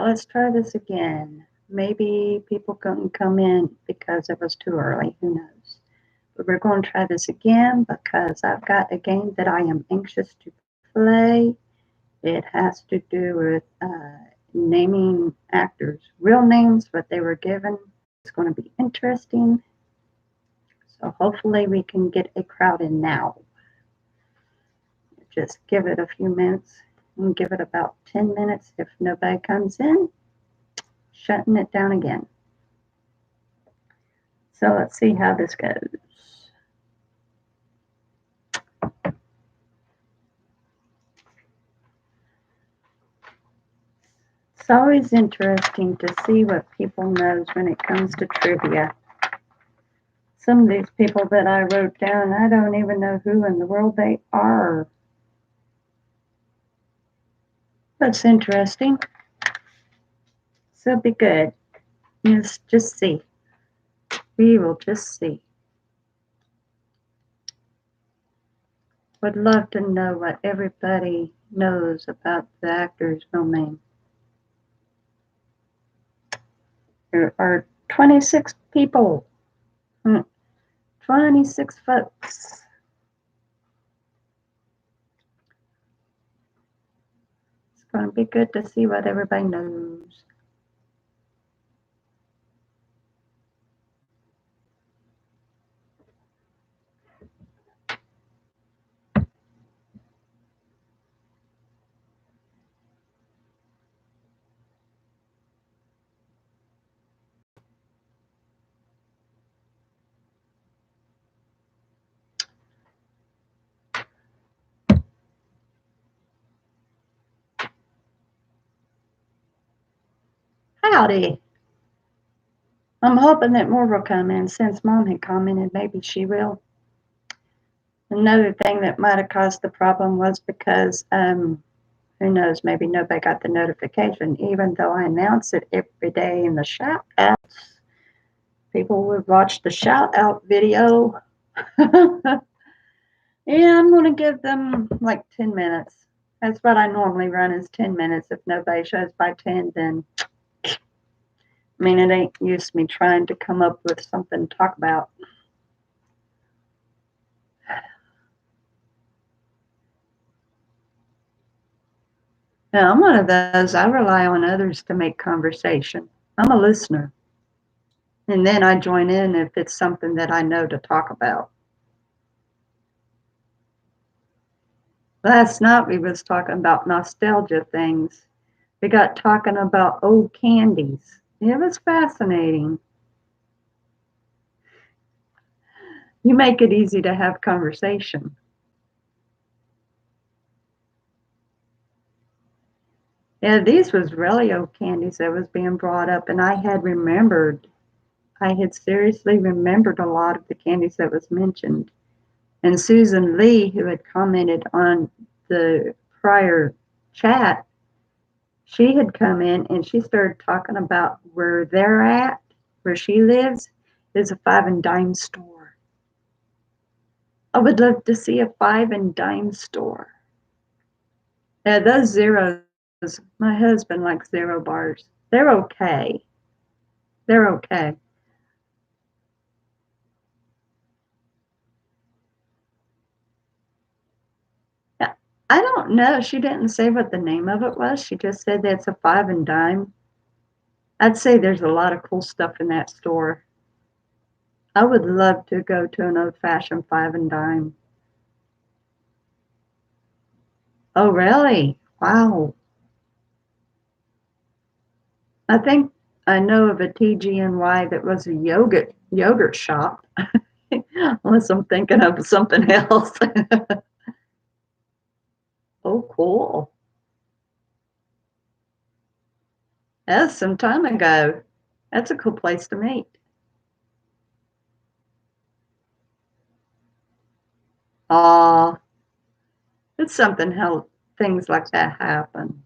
let's try this again. Maybe people couldn't come in because it was too early. Who knows? But we're going to try this again because I've got a game that I am anxious to play. It has to do with naming actors' real names, what they were given. It's going to be interesting. So hopefully we can get a crowd in now. Just give it a few minutes and give it about 10 minutes. If nobody comes in, shutting it down again. So let's see how this goes. It's always interesting to see what people knows when it comes to trivia. Some of these people that I wrote down, I don't even know who in the world they are. That's interesting. So it'll be good. Let's just see. We will just see. Would love to know what everybody knows about the actor's real name. There are 26 people. 26 folks. It's going to be good to see what everybody knows. Howdy. I'm hoping that more will come in since Mom had commented maybe she will. Another thing that might have caused the problem was because, who knows, maybe nobody got the notification, even though I announce it every day in the shout outs. People would watch the shout out video. Yeah, I'm going to give them like 10 minutes. That's what I normally run is 10 minutes. If nobody shows by 10, then I mean, it ain't use me trying to come up with something to talk about. Now, I'm one of those, I rely on others to make conversation. I'm a listener. And then I join in if it's something that I know to talk about. Last night we was talking about nostalgia things. We got talking about old candies. It was fascinating. You make it easy to have conversation. Yeah, these was really old candies that was being brought up, and I had seriously remembered a lot of the candies that was mentioned. And Susan Lee, who had commented on the prior chat, she had come in and she started talking about where they're at, where she lives, is a five and dime store. I would love to see a five and dime store. Yeah, those zeros, my husband likes zero bars. They're okay. They're okay. I don't know. She didn't say what the name of it was. She just said that it's a five and dime. I'd say there's a lot of cool stuff in that store. I would love to go to an old fashioned five and dime. Oh, really? Wow. I think I know of a TGNY that was a yogurt shop. Unless I'm thinking of something else. Oh, cool. That's some time ago. That's a cool place to meet. Aw, it's something how things like that happen.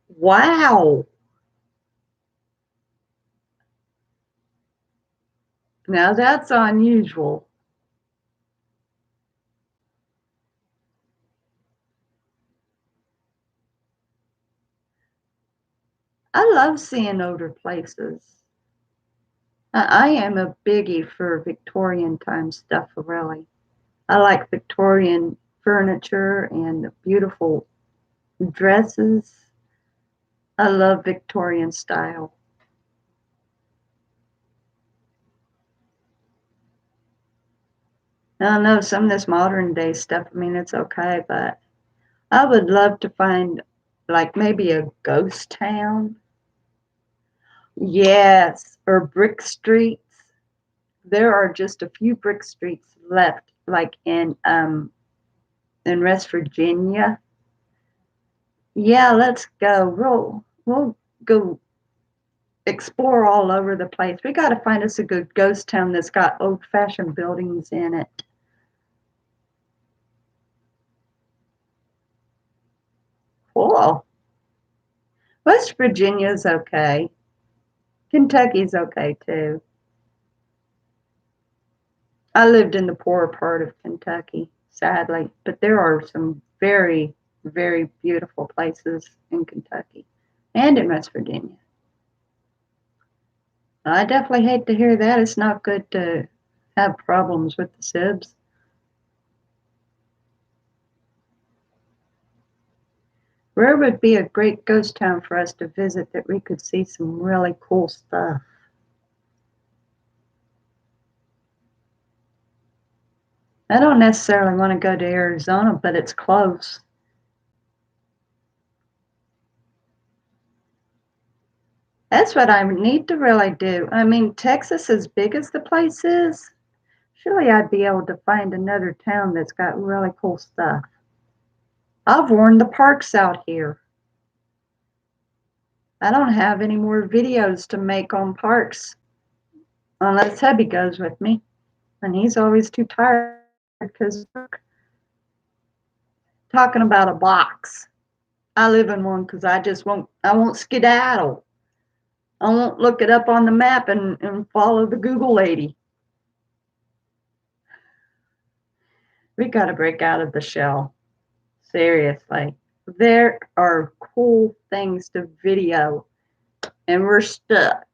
Wow. Now that's unusual. I love seeing older places. I am a biggie for Victorian time stuff, really. I like Victorian furniture and beautiful dresses. I love Victorian style. I don't know some of this modern day stuff, I mean, it's okay, but I would love to find like maybe a ghost town. Yes, or brick streets. There are just a few brick streets left, like in West Virginia. Yeah, let's go. We'll go explore all over the place. We got to find us a good ghost town that's got old fashioned buildings in it. Cool. West Virginia's okay. Kentucky's okay too. I lived in the poorer part of Kentucky, sadly, but there are some very, very beautiful places in Kentucky and in West Virginia. I definitely hate to hear that. It's not good to have problems with the sibs. Where would be a great ghost town for us to visit that we could see some really cool stuff? I don't necessarily want to go to Arizona, but it's close. That's what I need to really do. I mean, Texas, as big as the place is, surely I'd be able to find another town that's got really cool stuff. I've worn the parks out here. I don't have any more videos to make on parks unless hubby goes with me. And he's always too tired because talking about a box. I live in one because I won't skedaddle. I won't look it up on the map and follow the Google lady. We got to break out of the shell. Seriously. There are cool things to video, and we're stuck.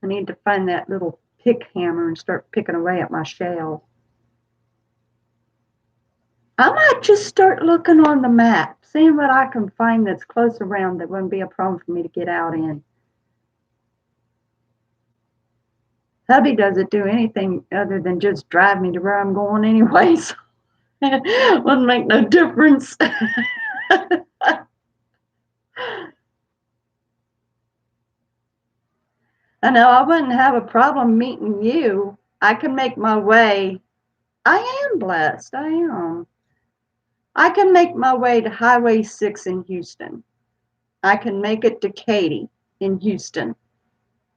I need to find that little pick hammer and start picking away at my shell. I might just start looking on the map, seeing what I can find that's close around that wouldn't be a problem for me to get out in. Hubby doesn't do anything other than just drive me to where I'm going anyways. Wouldn't make no difference. I know I wouldn't have a problem meeting you. I can make my way. I am blessed. I am. I can make my way to Highway 6 in Houston. I can make it to Katy in Houston.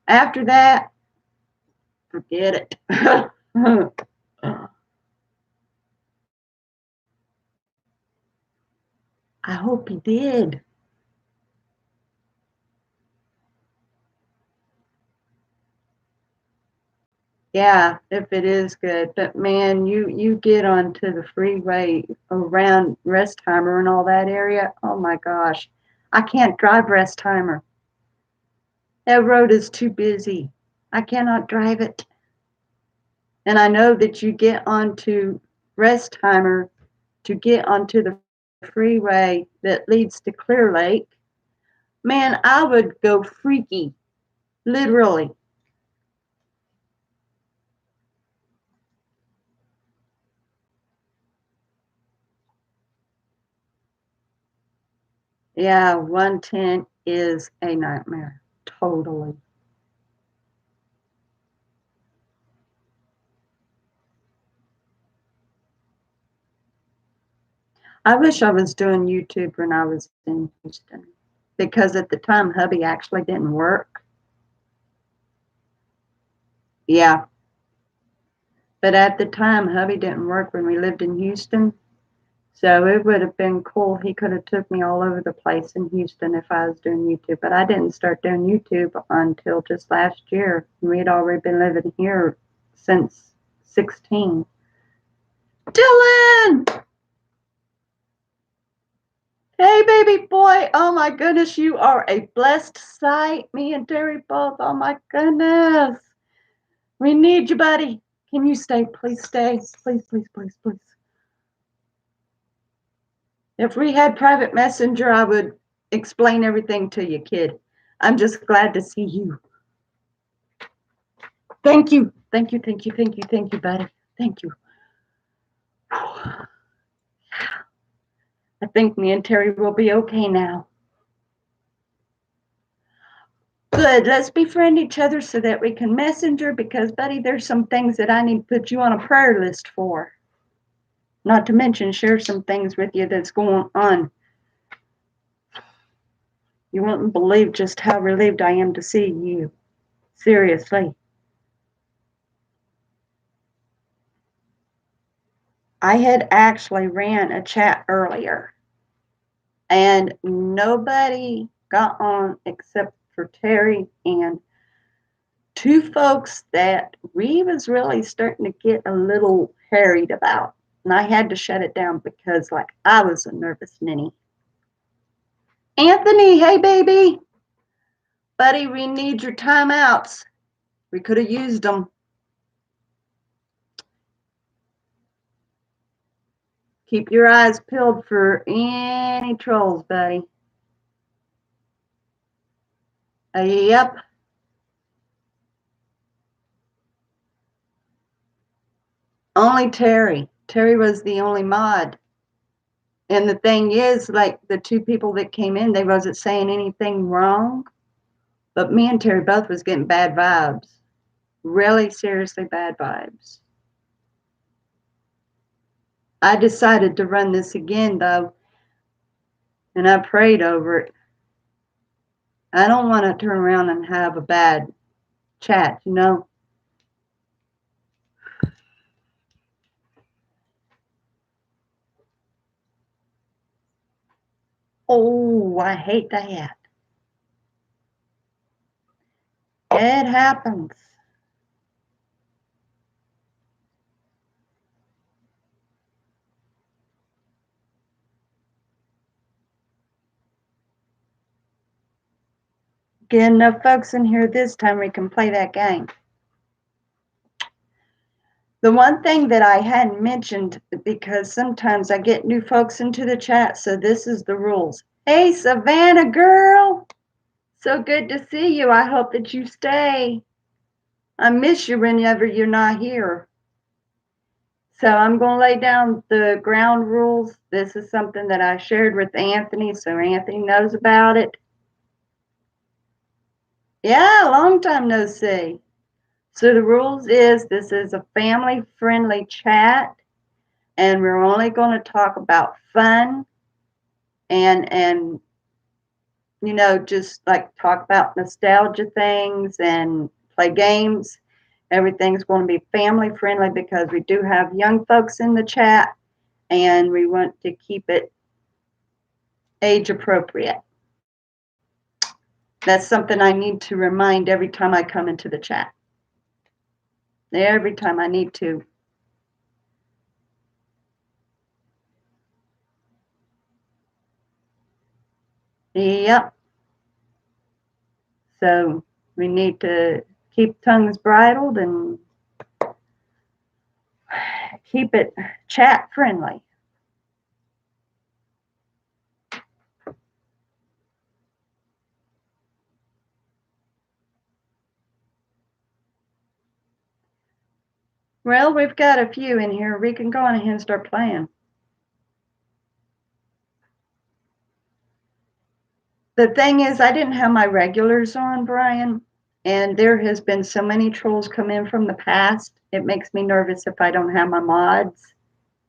After that, forget it. I hope he did. Yeah, if it is good. But man, you get onto the freeway around Restheimer and all that area. Oh my gosh. I can't drive Restheimer. That road is too busy. I cannot drive it. And I know that you get onto Restheimer to get onto the freeway that leads to Clear Lake. Man, I would go freaky, literally. Yeah, 110 is a nightmare. Totally. I wish I was doing YouTube when I was in Houston because at the time hubby actually didn't work. Yeah, but at the time hubby didn't work when we lived in Houston. So it would have been cool. He could have took me all over the place in Houston if I was doing YouTube. But I didn't start doing YouTube until just last year. We had already been living here since 16. Dylan! Hey, baby boy. Oh my goodness, you are a blessed sight. Me and Terry both. Oh my goodness. We need you, buddy. Can you stay? Please stay. Please, please, please, please. If we had private messenger, I would explain everything to you, kid. I'm just glad to see you. Thank you. Thank you, thank you, thank you, thank you, buddy. Thank you. I think me and Terry will be okay now. Good. Let's befriend each other so that we can messenger because, buddy, there's some things that I need to put you on a prayer list for. Not to mention share some things with you that's going on. You wouldn't believe just how relieved I am to see you. Seriously. I had actually ran a chat earlier and nobody got on except for Terry and two folks that we was really starting to get a little harried about. And I had to shut it down because like I was a nervous ninny. Anthony, hey baby. Buddy, we need your timeouts. We could have used them. Keep your eyes peeled for any trolls, buddy. Yep. Only Terry. Terry was the only mod. And the thing is, like the two people that came in, they wasn't saying anything wrong. But me and Terry both was getting bad vibes. Really seriously bad vibes. I decided to run this again though. And I prayed over it. I don't want to turn around and have a bad chat, you know. Oh, I hate that. It happens. Get enough folks in here this time we can play that game. The one thing that I hadn't mentioned, because sometimes I get new folks into the chat, so this is the rules. Hey, Savannah girl. So good to see you. I hope that you stay. I miss you whenever you're not here. So I'm going to lay down the ground rules. This is something that I shared with Anthony, so Anthony knows about it. Yeah, long time no see. So the rules is this is a family-friendly chat, and we're only going to talk about fun and you know, just like talk about nostalgia things and play games. Everything's going to be family friendly because we do have young folks in the chat and we want to keep it age appropriate. That's something I need to remind every time I come into the chat. Every time I need to. Yep. So we need to keep tongues bridled and keep it chat friendly. Well, we've got a few in here. We can go on ahead and start playing. The thing is, I didn't have my regulars on, Brian, and there has been so many trolls come in from the past. It makes me nervous if I don't have my mods.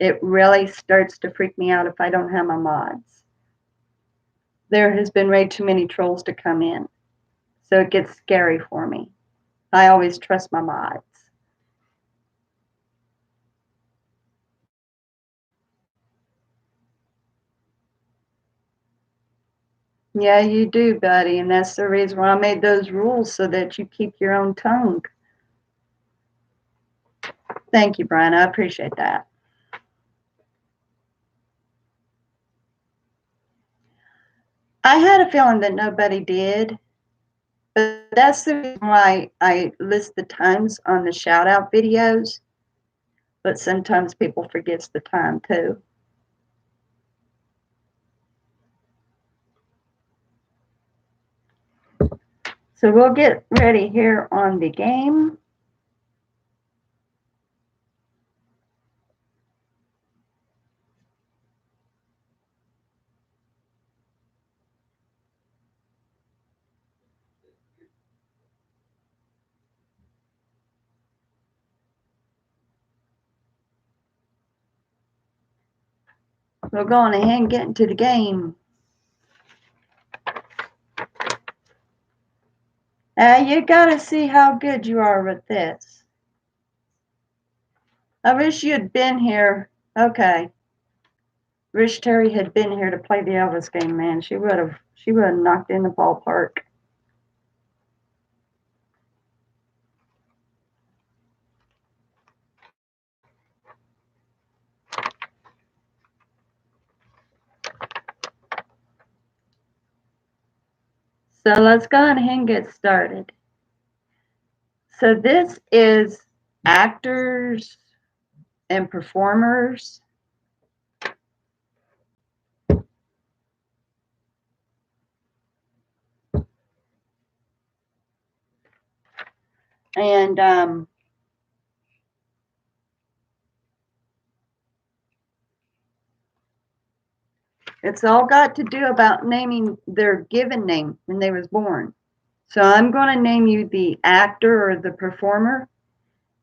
It really starts to freak me out if I don't have my mods. There has been way too many trolls to come in, so it gets scary for me. I always trust my mods. Yeah, you do, buddy, and that's the reason why I made those rules so that you keep your own tongue. Thank you, Brian. I appreciate that. I had a feeling that nobody did, but that's the reason why I list the times on the shout out videos. But sometimes people forgets the time too. So we'll get ready here on the game. We'll go on ahead and get into the game. You gotta see how good you are with this. I wish you had been here. Okay. Wish Terry had been here to play the Elvis game, man. She would have knocked in the ballpark. So let's go ahead and get started. So this is actors and performers. And it's all got to do about naming their given name when they was born. So I'm going to name you the actor or the performer,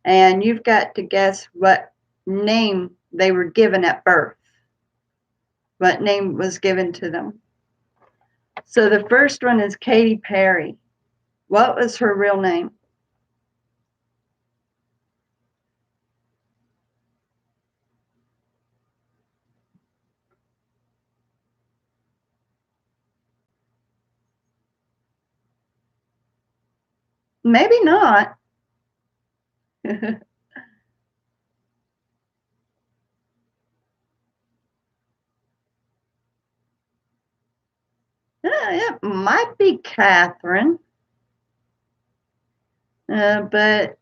and you've got to guess what name they were given at birth. What name was given to them. So the first one is Katy Perry. What was her real name? Maybe not. It might be Catherine, but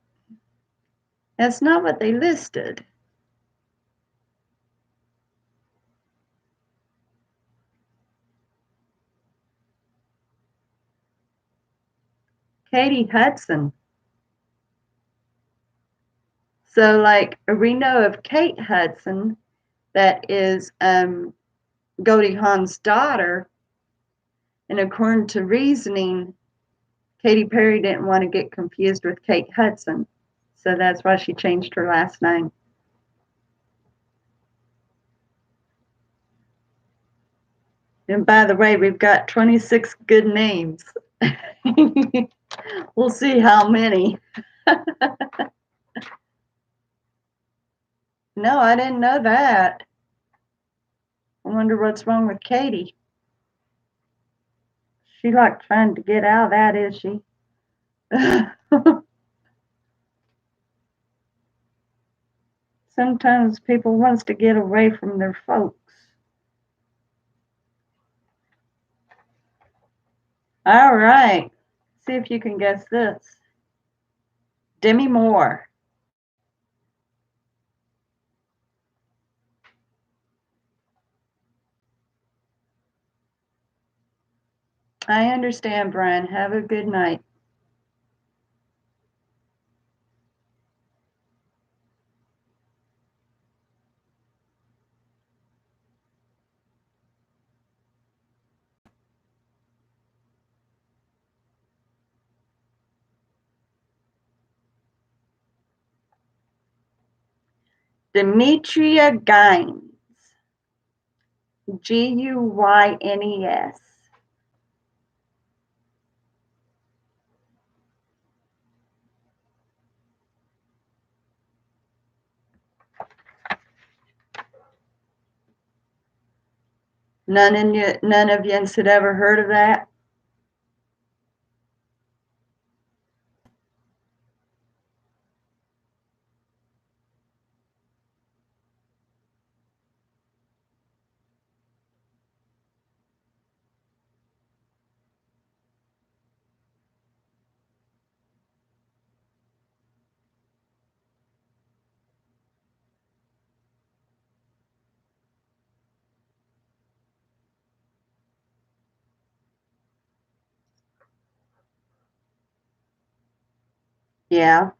that's not what they listed. Katie Hudson. So, like, we know of Kate Hudson, that is Goldie Hawn's daughter, and according to reasoning, Katy Perry didn't want to get confused with Kate Hudson, so that's why she changed her last name. And by the way, we've got 26 good names. We'll see how many. No, I didn't know that. I wonder what's wrong with Katie. She like trying to get out of that, is she? Sometimes people wants to get away from their folks. All right. See if you can guess this. Demi Moore. I understand, Brian. Have a good night. Demetria Guynes. Guynes. None of you had ever heard of that? Yeah.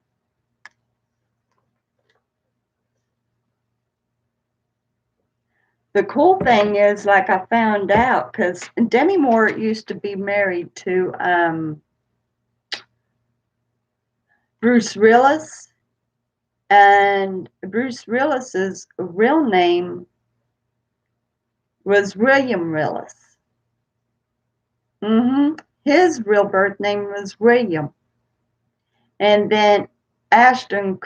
The cool thing is, like, I found out because Demi Moore used to be married to Bruce Willis, and Bruce Willis's real name was William Willis. His real birth name was William. And then Ashton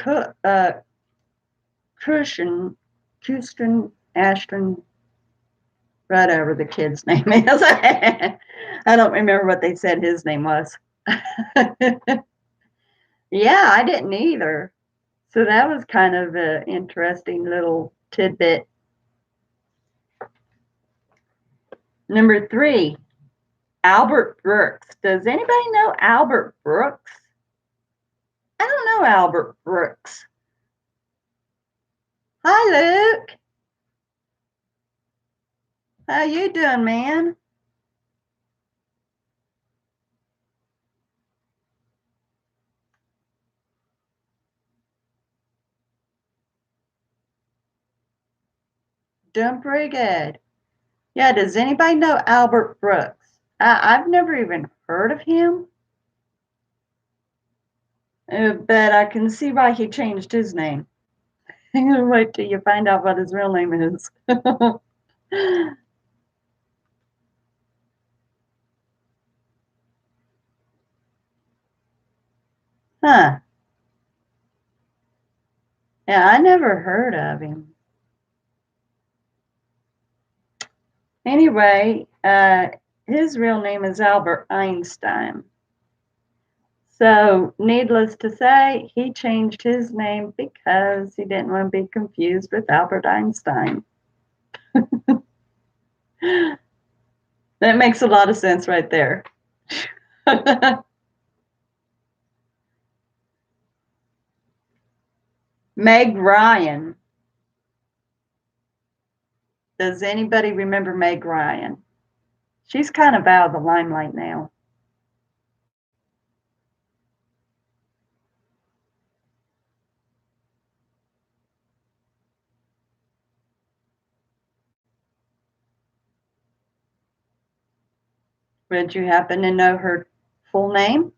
Ashton, whatever the kid's name is. I don't remember what they said his name was. Yeah, I didn't either. So that was kind of an interesting little tidbit. Number 3, Albert Brooks. Does anybody know Albert Brooks? I don't know Albert Brooks. Hi, Luke. How you doing, man? Doing pretty good. Yeah, does anybody know Albert Brooks? I've never even heard of him, but I can see why he changed his name. I'm gonna wait till you find out what his real name is. Huh. Yeah, I never heard of him. Anyway, his real name is Albert Einstein. So, needless to say, he changed his name because he didn't want to be confused with Albert Einstein. That makes a lot of sense right there. Meg Ryan. Does anybody remember Meg Ryan? She's kind of out of the limelight now. Would you happen to know her full name?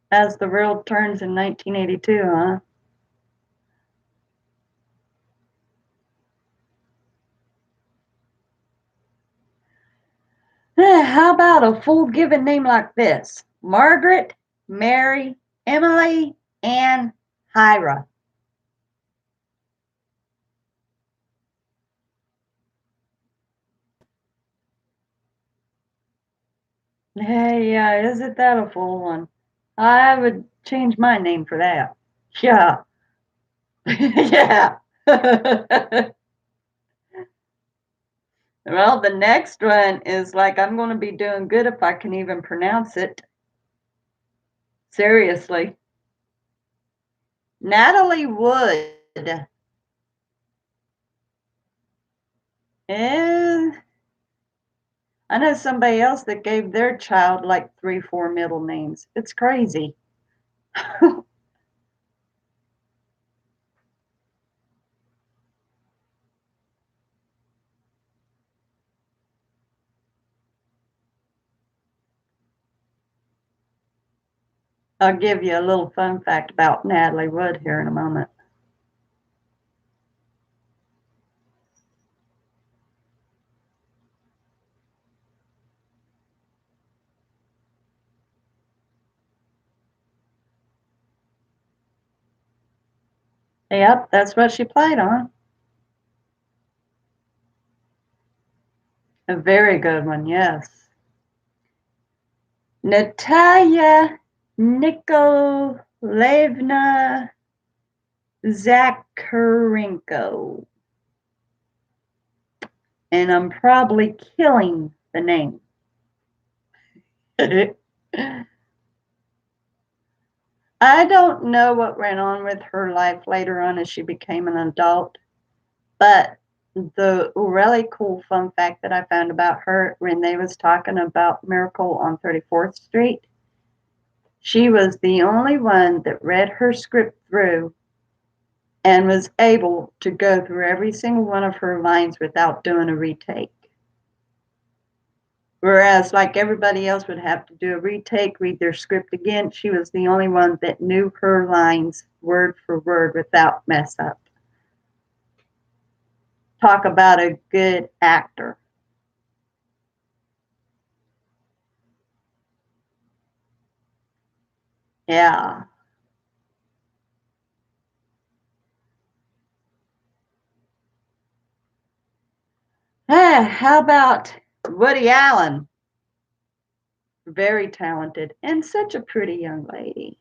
As the World Turns in 1982, huh? How about a full given name like this? Margaret, Mary, Emily, Ann, Hira. Hey, yeah, isn't that a full one? I would change my name for that. Yeah. Yeah. Well, the next one is like, I'm going to be doing good if I can even pronounce it. Seriously. Natalie Wood. Eh, I know somebody else that gave their child like 3, 4 middle names. It's crazy. I'll give you a little fun fact about Natalie Wood here in a moment. Yep, that's what she played on. A very good one, yes. Natalia Nikolaevna Zakharenko. And I'm probably killing the name. I don't know what went on with her life later on as she became an adult, but the really cool fun fact that I found about her when they was talking about Miracle on 34th Street, she was the only one that read her script through and was able to go through every single one of her lines without doing a retake. Whereas, like everybody else would have to do a retake, read their script again, she was the only one that knew her lines word for word without mess up. Talk about a good actor. Yeah. How about Woody Allen? Very talented and such a pretty young lady.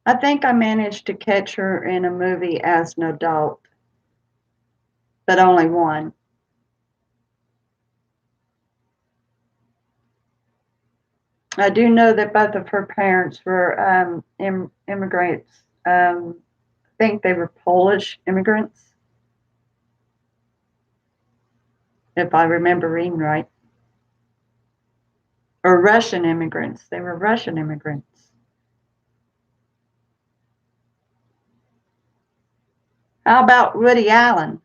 I think I managed to catch her in a movie as an adult, but only one. I do know that both of her parents were immigrants. I think they were Polish immigrants, if I remember reading right, or Russian immigrants. They were Russian immigrants. How about Woody Allen?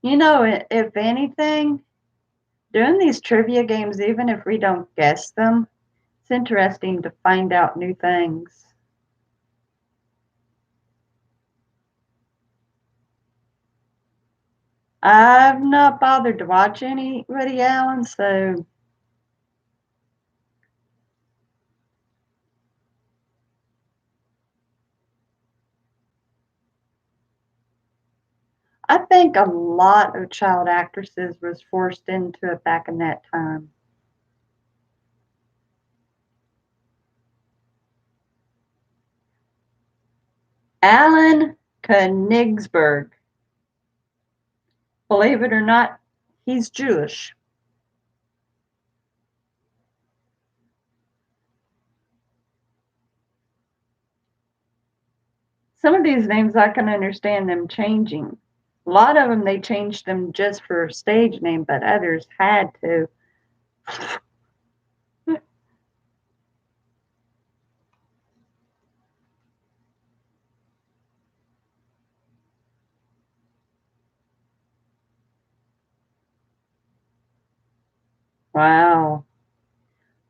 You know, if anything, doing these trivia games, even if we don't guess them, it's interesting to find out new things. I've not bothered to watch any Woody Allen, so I think a lot of child actresses was forced into it back in that time. Alan Königsberg, believe it or not, he's Jewish. Some of these names I can understand them changing. A lot of them they changed them just for a stage name, but others had to. Wow.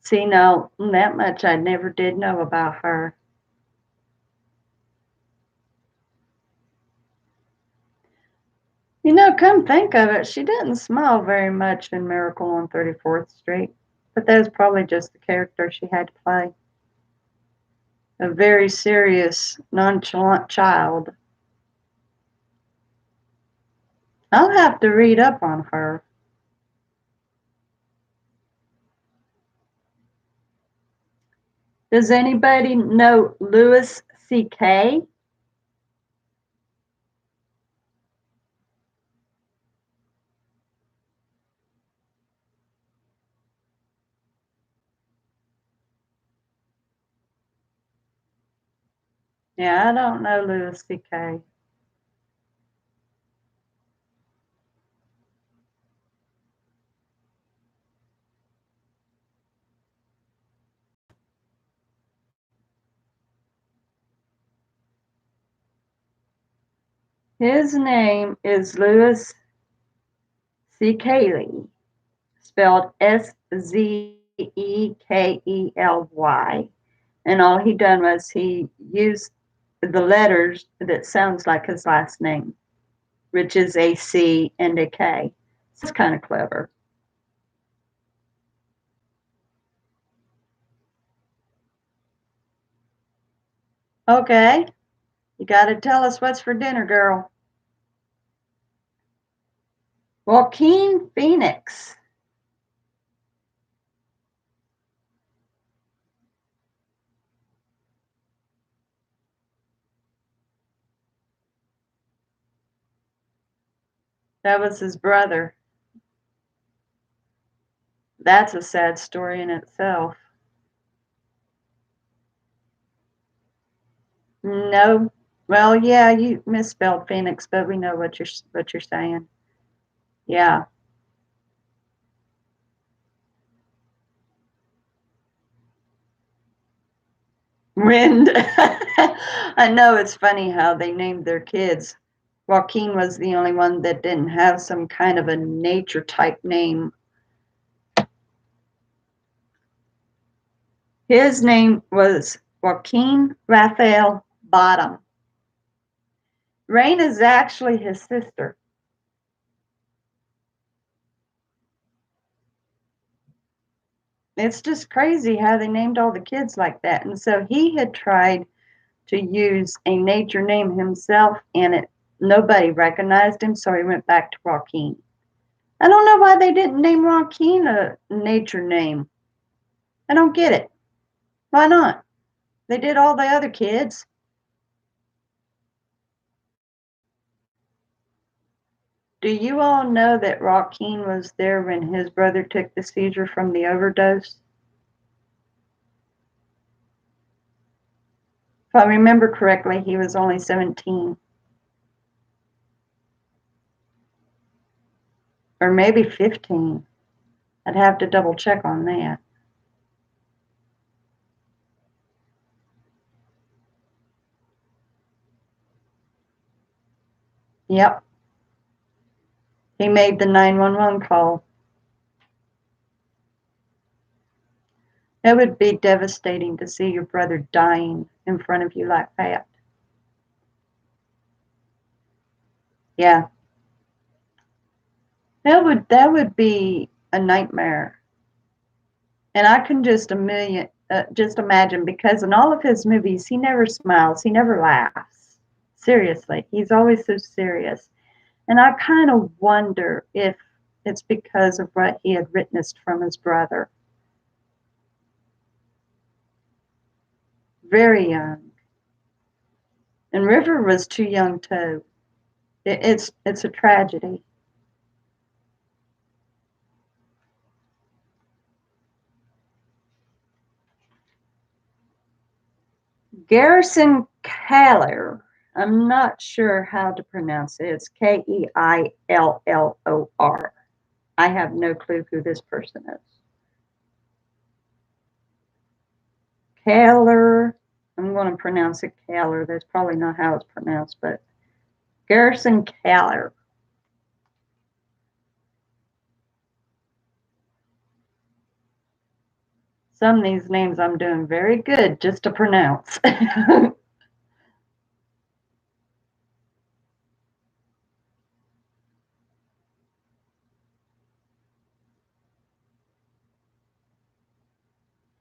See, now that much I never did know about her. You know, come think of it, she didn't smile very much in Miracle on 34th Street, but that was probably just the character she had to play. A very serious, nonchalant child. I'll have to read up on her. Does anybody know Louis C.K.? Yeah, I don't know Louis C.K. His name is Louis C.K. Lee, spelled Szekely. And all he done was he used the letters that sounds like his last name, which is a C and a K. So it's kind of clever. Okay, you got to tell us what's for dinner, girl. Joaquin Phoenix. That was his brother. That's a sad story in itself. No. Well, yeah, you misspelled Phoenix, but we know what you're saying. Yeah. Wind. I know it's funny how they named their kids. Joaquin was the only one that didn't have some kind of a nature type name. His name was Joaquin Raphael Bottom. Rain is actually his sister. It's just crazy how they named all the kids like that. And so he had tried to use a nature name himself, and nobody recognized him, so he went back to Joaquin. I don't know why they didn't name Joaquin a nature name. I don't get it. Why not? They did all the other kids. Do you all know that Joaquin was there when his brother took the seizure from the overdose? If I remember correctly, he was only 17. Or maybe 15. I'd have to double check on that. Yep, he made the 911 call. It would be devastating to see your brother dying in front of you like that. Yeah, that would be a nightmare. And I can just imagine, because in all of his movies, he never smiles, he never laughs. Seriously, he's always so serious. And I kind of wonder if it's because of what he had witnessed from his brother. Very young. And River was too young too. It's a tragedy. Garrison Keillor. I'm not sure how to pronounce it. It's Keillor. I have no clue who this person is. Keillor. I'm going to pronounce it Keillor. That's probably not how it's pronounced, but Garrison Keillor. Some of these names I'm doing very good just to pronounce.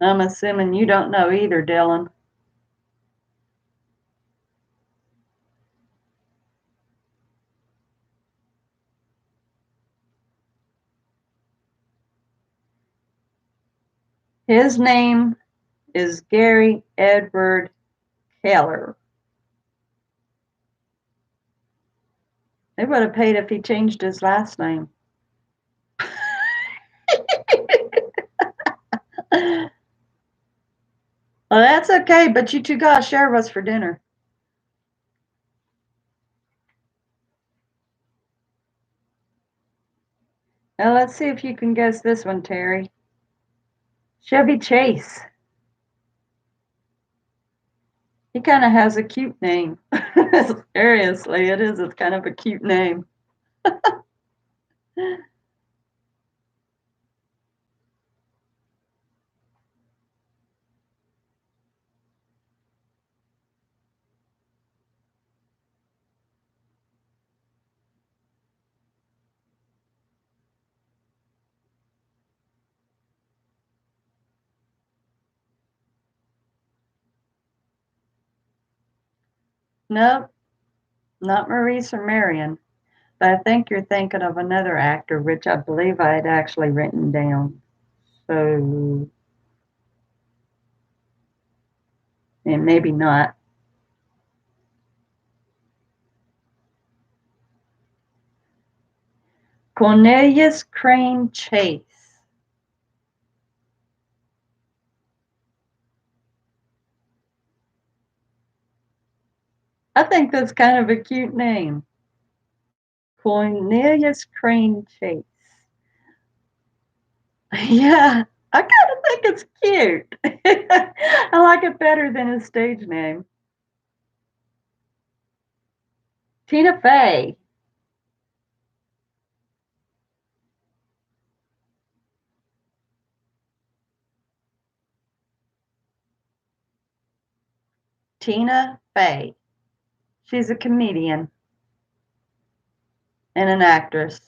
I'm assuming you don't know either, Dylan. His name is Gary Edward Keillor. They would have paid if he changed his last name. Well, that's okay, but you two gotta share us for dinner. Now let's see if you can guess this one, Terry. Chevy Chase. He kind of has a cute name. Seriously, it is. It's kind of a cute name. Nope, not Maurice or Marion. But I think you're thinking of another actor, which I believe I had actually written down. So, and maybe not. Cornelius Crane Chase. I think that's kind of a cute name. Cornelius Crane Chase. Yeah, I kind of think it's cute. I like it better than his stage name. Tina Fey. Tina Fey. She's a comedian and an actress.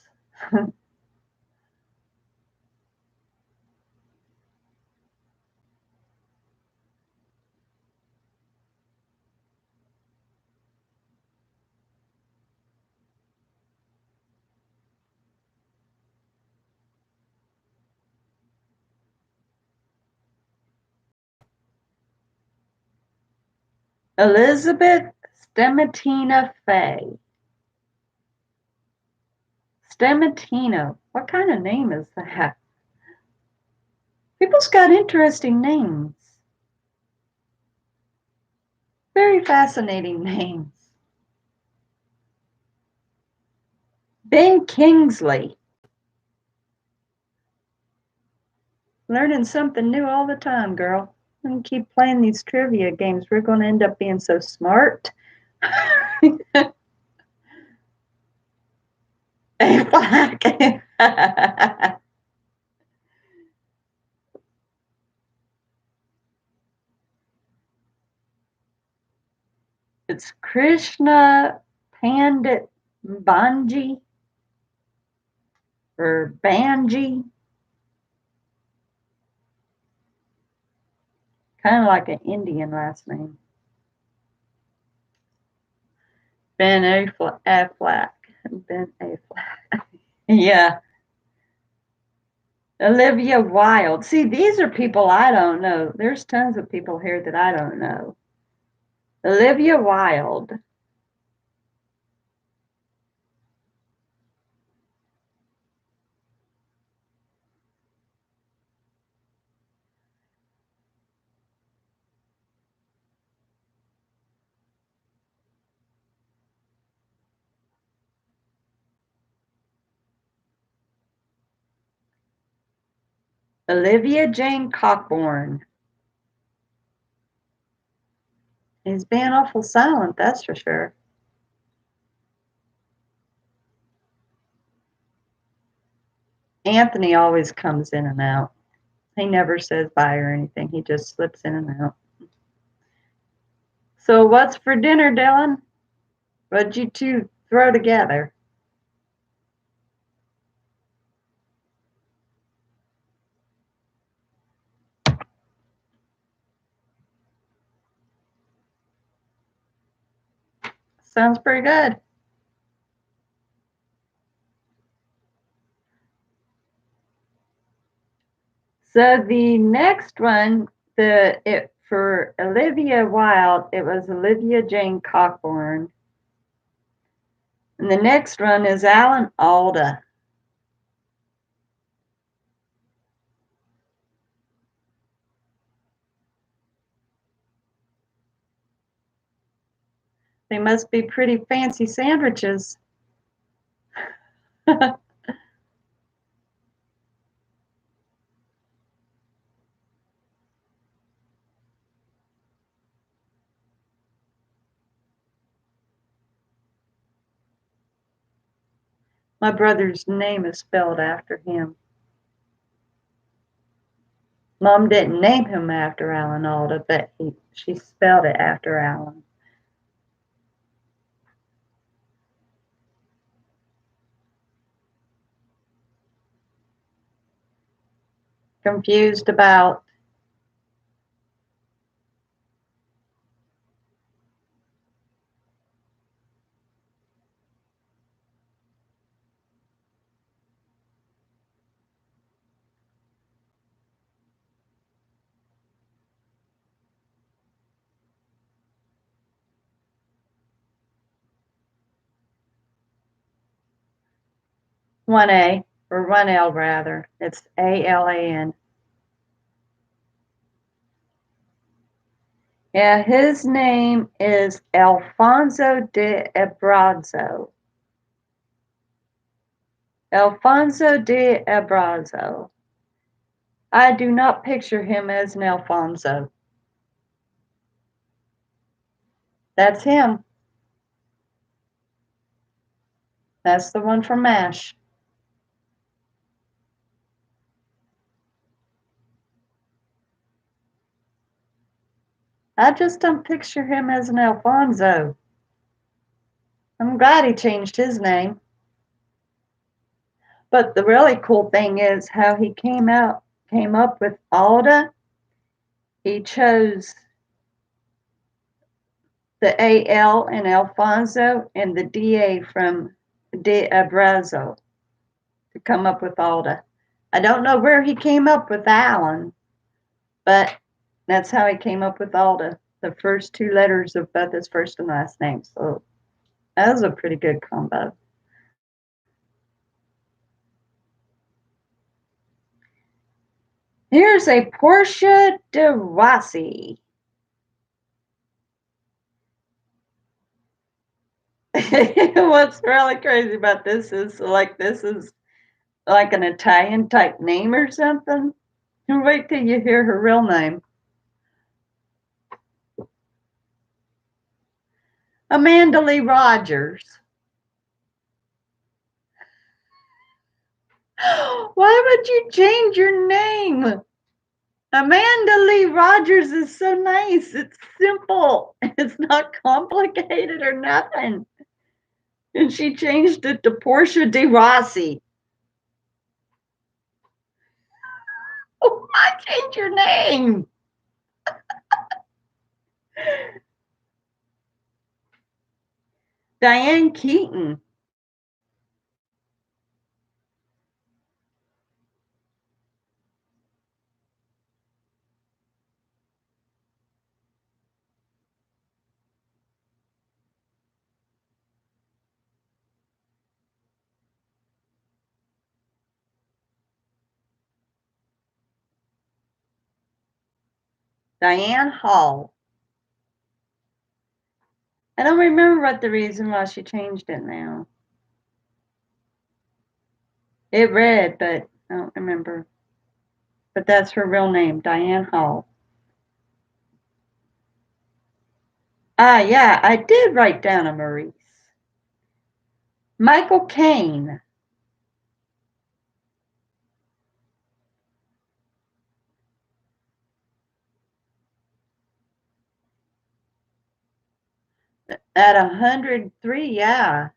Elizabeth Stematina Fey. Stematino. What kind of name is that? People's got interesting names. Very fascinating names. Ben Kingsley. Learning something new all the time, girl. And keep playing these trivia games. We're going to end up being so smart. Black. It's Krishna Pandit Banji or Banji. Kind of like an Indian last name. Ben Affleck. Ben Affleck. Yeah. Olivia Wilde. See, these are people I don't know. There's tons of people here that I don't know. Olivia Wilde. Olivia Jane Cockburn. He's being awful silent, that's for sure. Anthony always comes in and out. He never says bye or anything. He just slips in and out. So what's for dinner, Dylan? What'd you two throw together? Sounds pretty good. So the next one, for Olivia Wilde, it was Olivia Jane Cockburn. And the next one is Alan Alda. They must be pretty fancy sandwiches. My brother's name is spelled after him. Mom didn't name him after Alan Alda, but she spelled it after Alan. Confused about 1A or 1L rather. It's ALAN. Yeah, his name is Alfonso de Abrazo. Alfonso de Abrazo. I do not picture him as an Alfonso. That's him. That's the one from MASH. I just don't picture him as an Alfonso. I'm glad he changed his name. But the really cool thing is how he came up with Alda. He chose the AL in Alfonso and the DA from De Abrazo to come up with Alda. I don't know where he came up with Alan, but that's how he came up with Alda, the first two letters of both his first and last name. So that was a pretty good combo. Here's a Portia de Rossi. What's really crazy about this is like an Italian type name or something. Wait till you hear her real name. Amanda Lee Rogers. Why would you change your name? Amanda Lee Rogers is so nice. It's simple. It's not complicated or nothing. And she changed it to Portia de Rossi. Why change your name? Diane Keaton. Diane Hall. I don't remember what the reason why she changed it now. It read, but I don't remember. But that's her real name, Diane Hall. Ah, yeah, I did write down a Maurice. Michael Caine. At 103, yeah.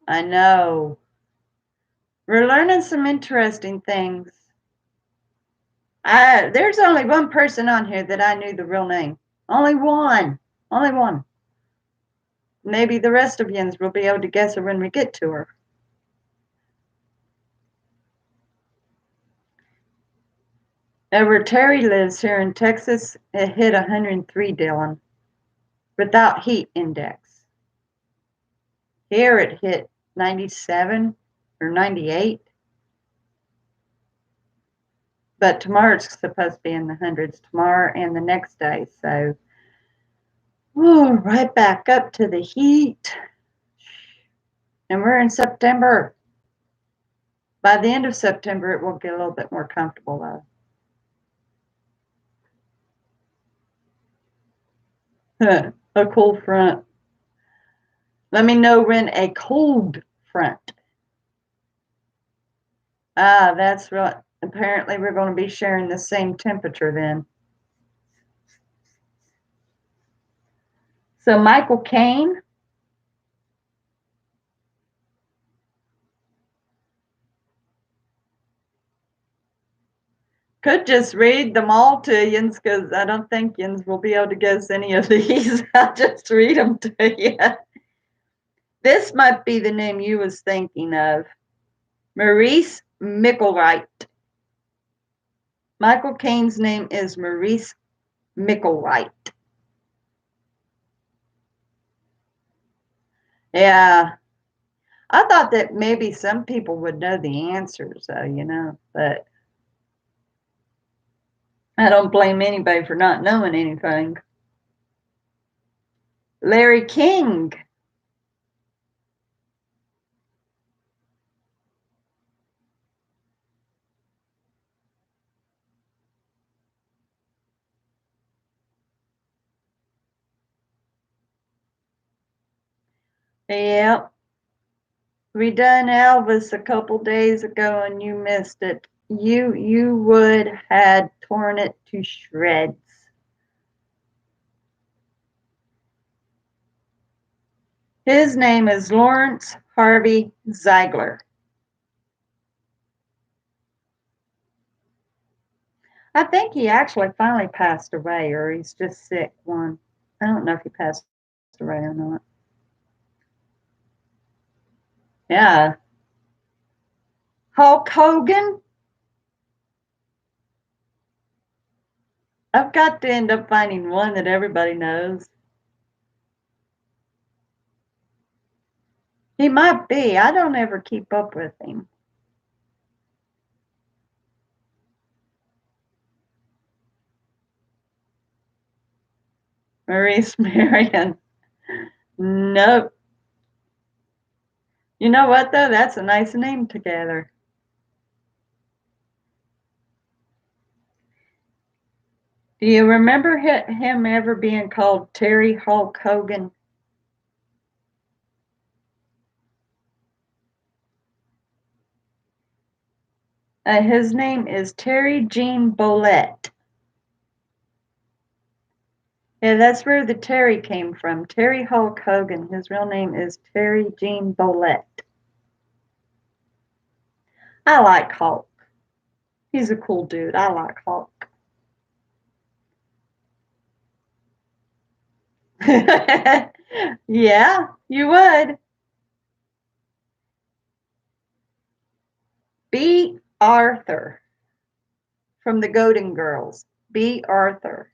I know. We're learning some interesting things. There's only one person on here that I knew the real name. Only one. Only one. Maybe the rest of yins will be able to guess her when we get to her. Where Terry lives here in Texas, it hit 103, Dylan, without heat index. Here it hit 97 or 98. But tomorrow it's supposed to be in the hundreds tomorrow and the next day. So, right back up to the heat. And we're in September. By the end of September, it will get a little bit more comfortable, though. A cold front. Let me know when a cold front. Ah, that's right. Apparently, we're going to be sharing the same temperature then. So, Michael Caine. Could just read them all to you because I don't think yins will be able to guess any of these. I'll just read them to you. This might be the name you was thinking of. Maurice Micklewright. Michael Caine's name is Maurice Micklewright. Yeah. I thought that maybe some people would know the answers, though, but I don't blame anybody for not knowing anything. Larry King. Yep. We done Elvis a couple days ago and you missed it. You would had torn it to shreds. His name is Lawrence Harvey Ziegler. I think he actually finally passed away, or he's just sick. One, I don't know if he passed away or not. Yeah, Hulk Hogan. I've got to end up finding one that everybody knows. He might be. I don't ever keep up with him. Maurice Marion. Nope. You know what though? That's a nice name together. Do you remember him ever being called Terry Hulk Hogan? His name is Terry Jean Bolette. Yeah, that's where the Terry came from. Terry Hulk Hogan. His real name is Terry Jean Bolette. I like Hulk. He's a cool dude. I like Hulk. Yeah, you would. B. Arthur from the Golden Girls. B. Arthur.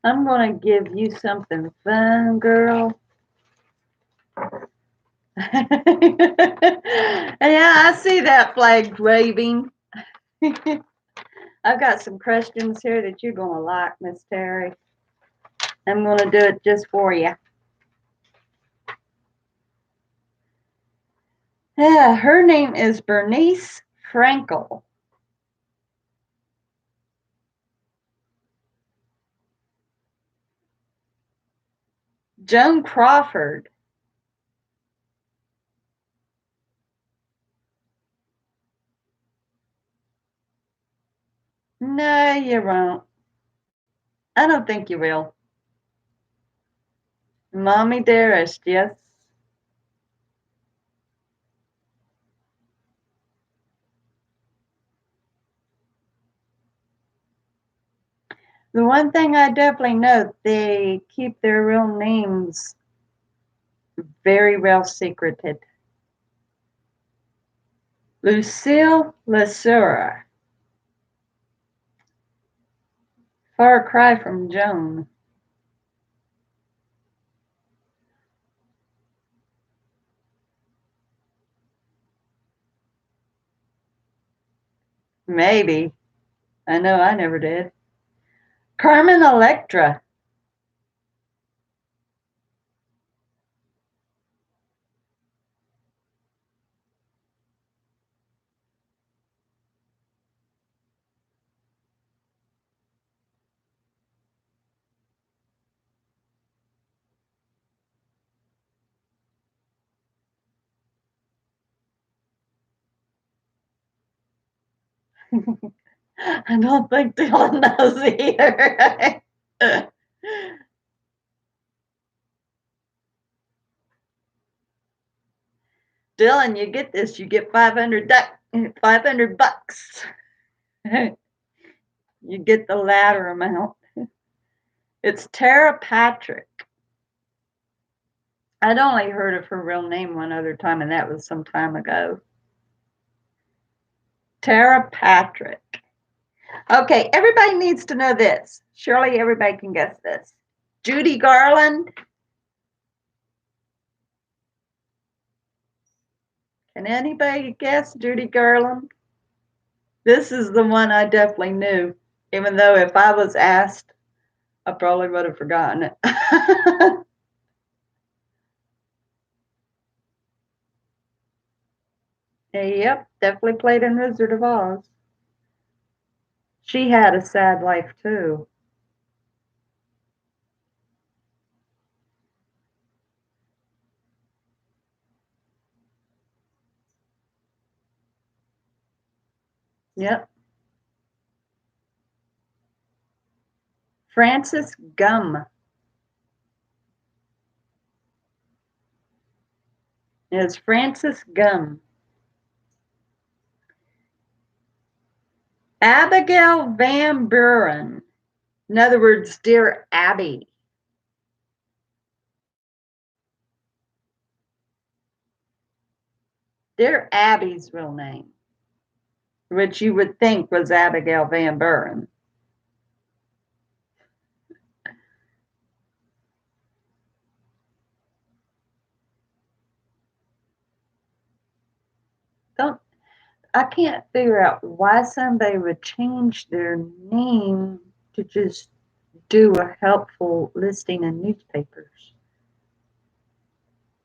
I'm going to give you something fun, girl. Yeah, I see that flag waving. I've got some questions here that you're going to like, Miss Terry. I'm going to do it just for you. Yeah, her name is Bernice Frankel. Joan Crawford. No, you won't. I don't think you will. Mommy Dearest, yes. The one thing I definitely know, they keep their real names very well secreted. Lucille Lesura. Far cry from Joan. Maybe. I know I never did. Carmen Electra. I don't think Dylan knows either. Dylan, you get this. You get 500 bucks. You get the latter amount. It's Tara Patrick. I'd only heard of her real name one other time, and that was some time ago. Tara Patrick. Okay, everybody needs to know this. Surely everybody can guess this. Judy Garland. Can anybody guess Judy Garland? This is the one I definitely knew, even though if I was asked, I probably would have forgotten it. Yep, definitely played in Wizard of Oz. She had a sad life too. Yep. Frances Gumm. It's Frances Gumm. Abigail Van Buren. In other words, Dear Abby. Dear Abby's real name, which you would think was Abigail Van Buren. Don't I can't figure out why somebody would change their name to just do a helpful listing in newspapers.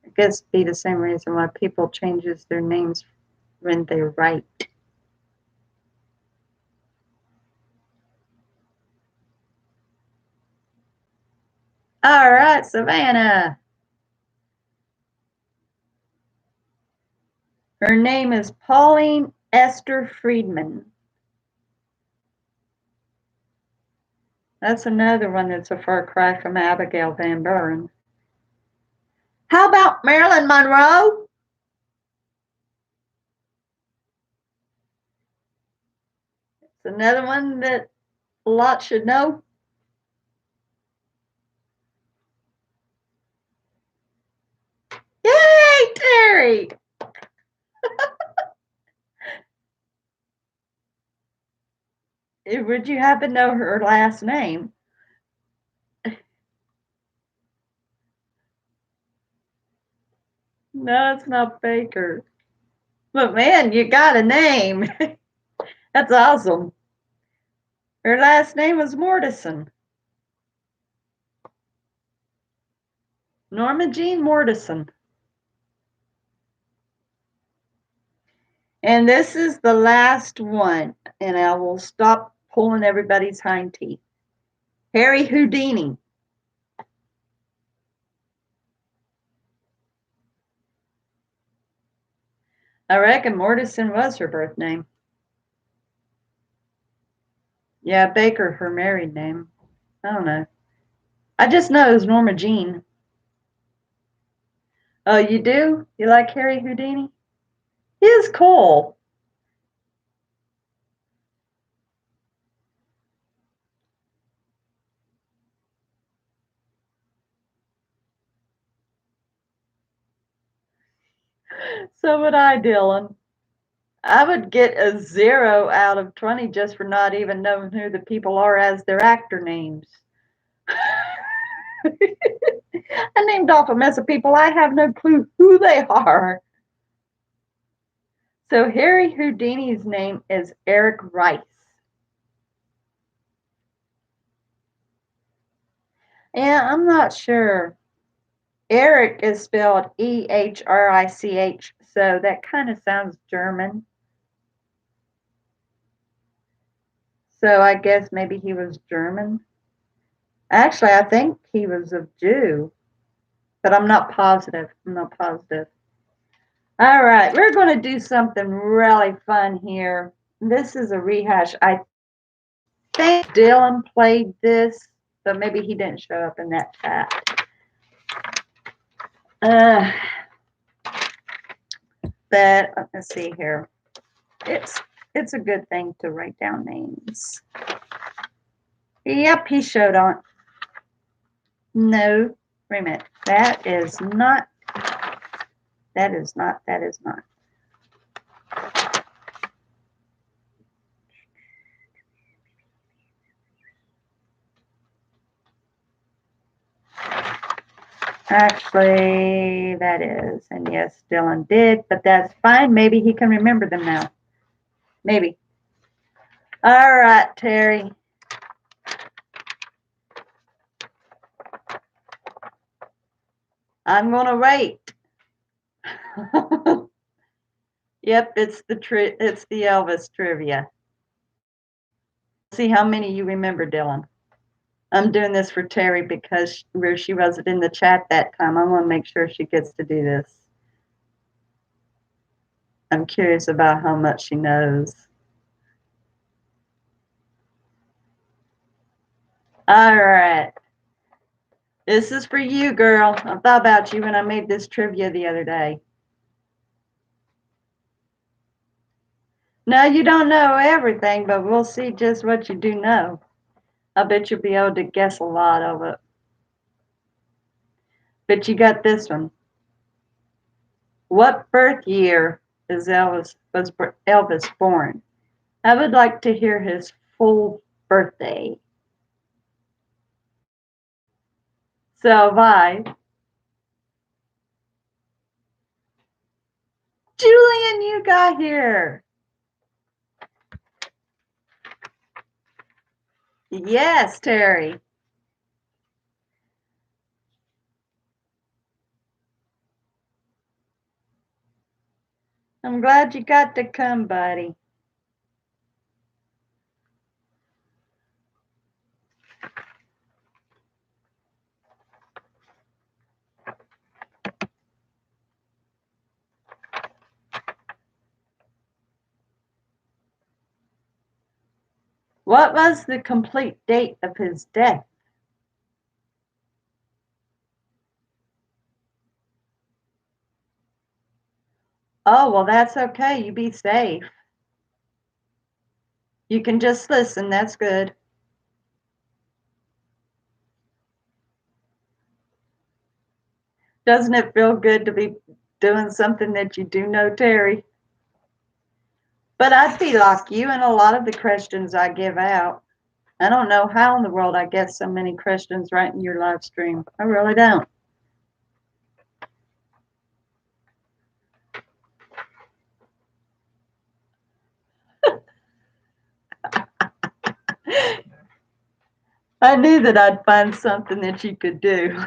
I guess it'd be the same reason why people changes their names when they write. All right, Savannah. Her name is Pauline Esther Friedman. That's another one that's a far cry from Abigail Van Buren. How about Marilyn Monroe? It's another one that a lot should know. Yay, Terry! Would you happen to know her last name? No, it's not Baker. But man, you got a name. That's awesome. Her last name was Mortison. Norma Jean Mortison. And this is the last one, and I will stop pulling everybody's hind teeth. Harry Houdini. I reckon Mortison was her birth name. Yeah, Baker, her married name. I don't know. I just know it was Norma Jean. Oh, you do? You like Harry Houdini? He is cool. So would I, Dylan. I would get a 0 out of 20 just for not even knowing who the people are as their actor names. I named off a mess of people. I have no clue who they are. So Harry Houdini's name is Eric Rice. Yeah, I'm not sure. Eric is spelled Ehrich, so that kind of sounds German. So I guess maybe he was German. Actually, I think he was a Jew, but I'm not positive. I'm not positive. All right, we're going to do something really fun here. This is a rehash. I think Dylan played this, but maybe he didn't show up in that chat. But let's see here. It's a good thing to write down names. Yep, he showed on. No, wait a minute. That is not. Actually, that is. And yes, Dylan did, but that's fine. Maybe he can remember them now. Maybe. All right, Terry. I'm going to wait. Yep, it's the Elvis trivia. See how many you remember, Dylan. I'm doing this for Terry because where she wasn't in the chat that time. I want to make sure she gets to do this. I'm curious about how much she knows. All right. This is for you, girl. I thought about you when I made this trivia the other day. No, you don't know everything, but we'll see just what you do know. I bet you'll be able to guess a lot of it. But you got this one. What birth year was Elvis born? I would like to hear his full birthday. So Vi. Julian, you got here. Yes, Terry. I'm glad you got to come, buddy. What was the complete date of his death? Oh, well, that's okay. You be safe. You can just listen. That's good. Doesn't it feel good to be doing something that you do know, Terry? But I'd be like you in a lot of the questions I give out. I don't know how in the world I get so many questions right in your live stream. I really don't. I knew that I'd find something that you could do.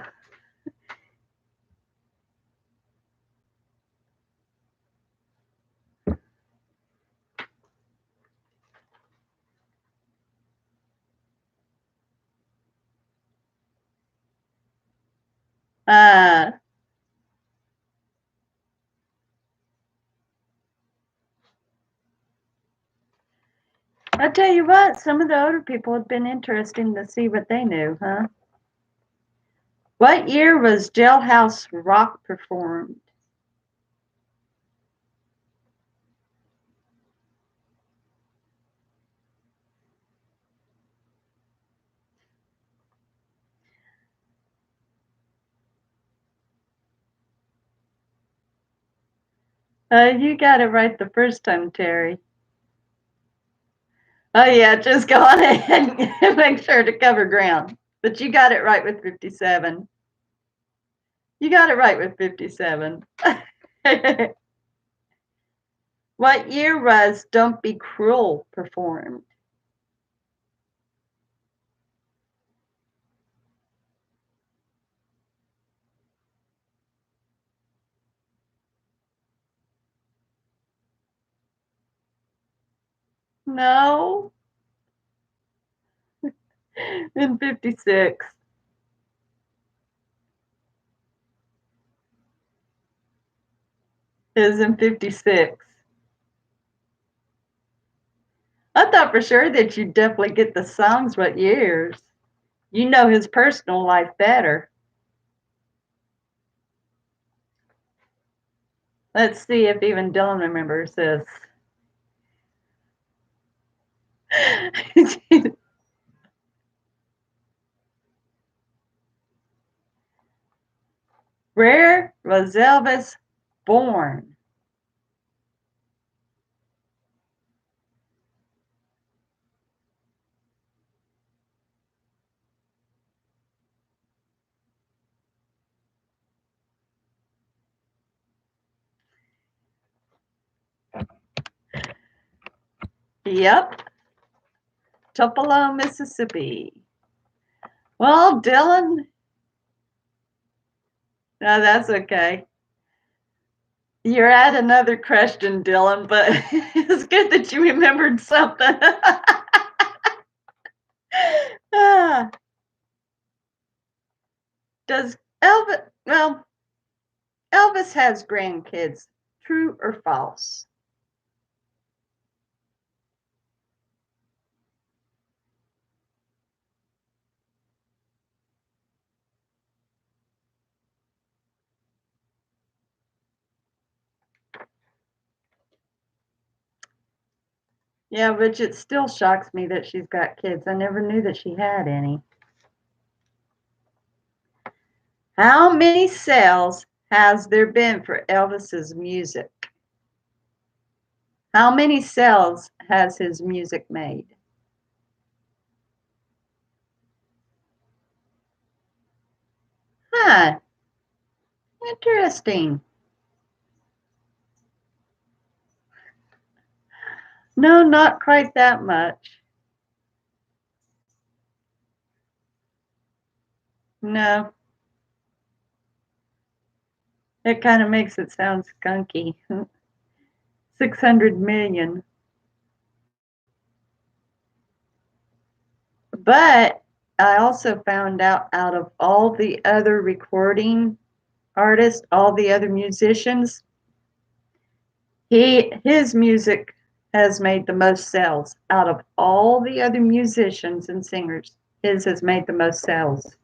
I tell you what, some of the older people have been interesting to see what they knew, huh? What year was Jailhouse Rock performed? You got it right the first time, Terry. Oh, yeah, just go on ahead and make sure to cover ground. But you got it right with 57. You got it right with 57. What year was Don't Be Cruel performed? No. In 56. It was in 56. I thought for sure that you'd definitely get the songs, what years. You know his personal life better. Let's see if even Dylan remembers this. Where was Elvis born? Yep, Tupelo, Mississippi. Well, Dylan, no, that's okay. You're at another question, Dylan, but it's good that you remembered something. Ah, does Elvis, well, Elvis has grandkids. True or false? Yeah, which it still shocks me that she's got kids. I never knew that she had any. How many sales has there been for Elvis's music? How many sales has his music made? Huh, interesting. No, not quite that much. No, it kind of makes it sound skunky. 600 million. But I also found out of all the other recording artists, all the other musicians, his music has made the most sales out of all the other musicians and singers. His has made the most sales.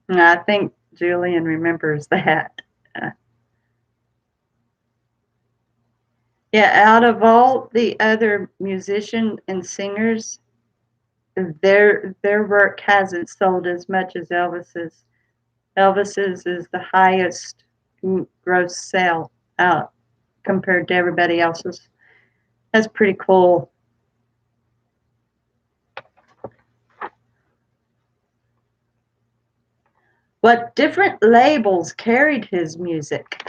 And I think Julian remembers that. Uh, yeah, out of all the other musicians and singers, their work hasn't sold as much as Elvis's. Elvis's is the highest gross sale out compared to everybody else's. That's pretty cool. What different labels carried his music?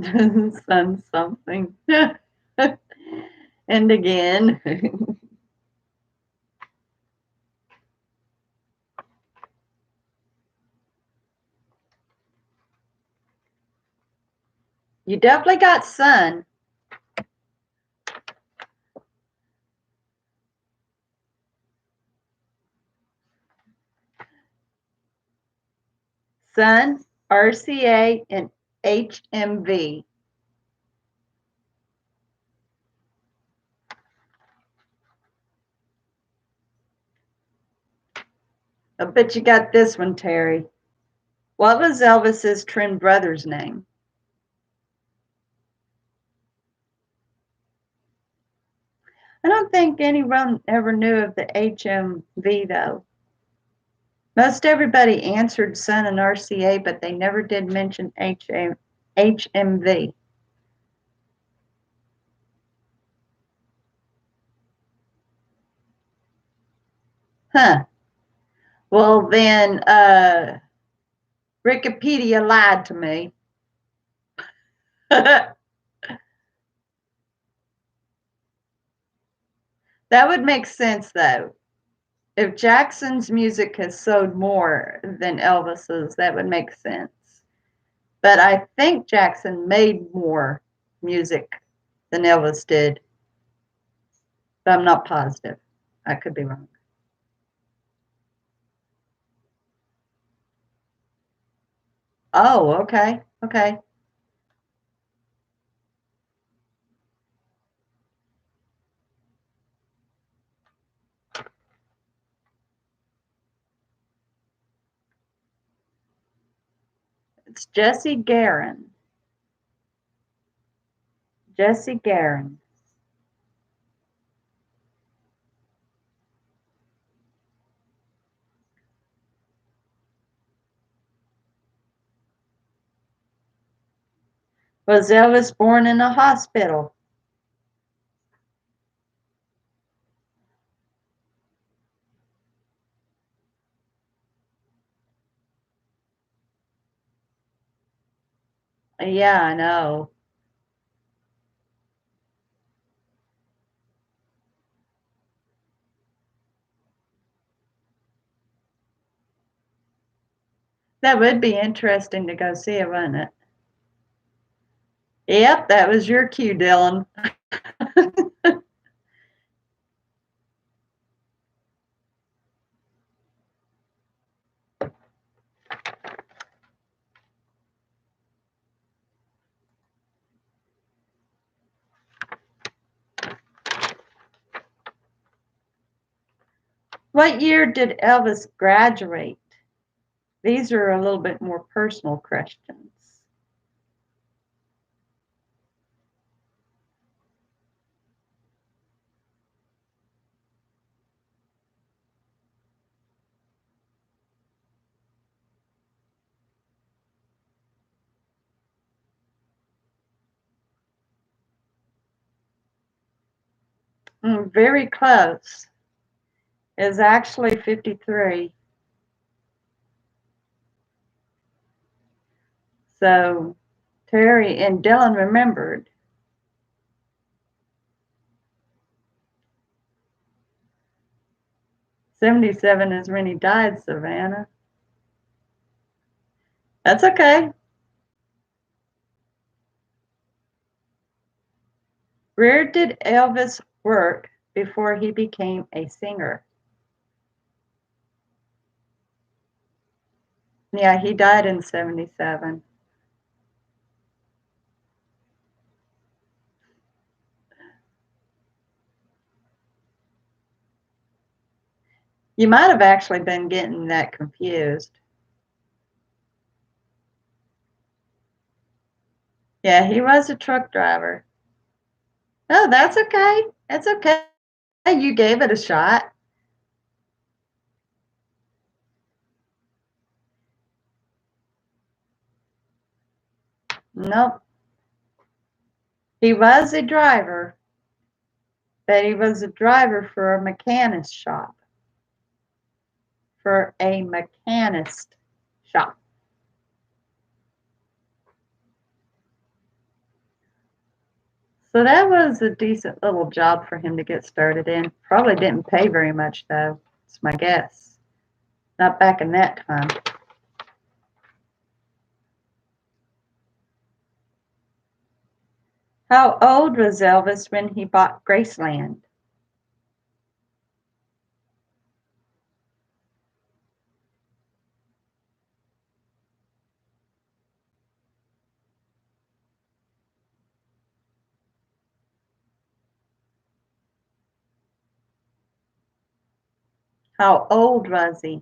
Sun something. And again. You definitely got Sun. Sun, RCA, and HMV. I bet you got this one, Terry. What was Elvis's twin brother's name? I don't think anyone ever knew of the HMV though. Most everybody answered Sun and RCA, but they never did mention HMV. Huh. Well, then, Wikipedia lied to me. That would make sense, though. If Jackson's music has sold more than Elvis's, that would make sense. But I think Jackson made more music than Elvis did. But I'm not positive. I could be wrong. Oh, okay. Okay. It's Jesse Garon. Jesse Garon. Was Elvis born in a hospital? Yeah, I know. That would be interesting to go see it, wouldn't it? Yep, that was your cue, Dylan. What year did Elvis graduate? These are a little bit more personal questions. Very close. Is actually 53. So Terry and Dylan remembered. 77 is when he died, Savannah. That's okay. Where did Elvis work before he became a singer? Yeah, he died in 77. You might have actually been getting that confused. Yeah, he was a truck driver. Oh, that's okay. That's okay. You gave it a shot. Nope. He was a driver, but he was a driver for a mechanist shop. For a mechanist shop. So that was a decent little job for him to get started in. Probably didn't pay very much, though. It's my guess. Not back in that time. How old was Elvis when he bought Graceland? How old was he?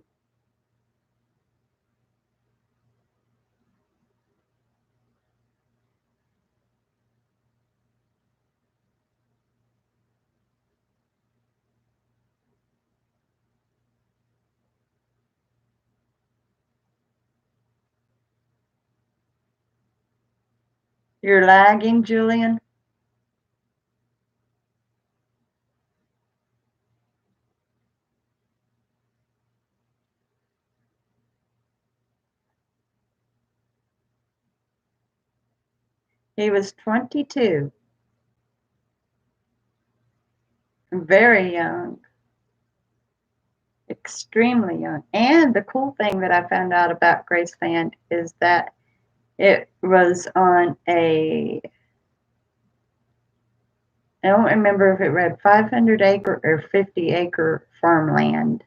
You're lagging, Julian? He was 22. Very young. Extremely young. And the cool thing that I found out about Graceland is that it was on I don't remember if it read 500-acre or 50-acre farmland.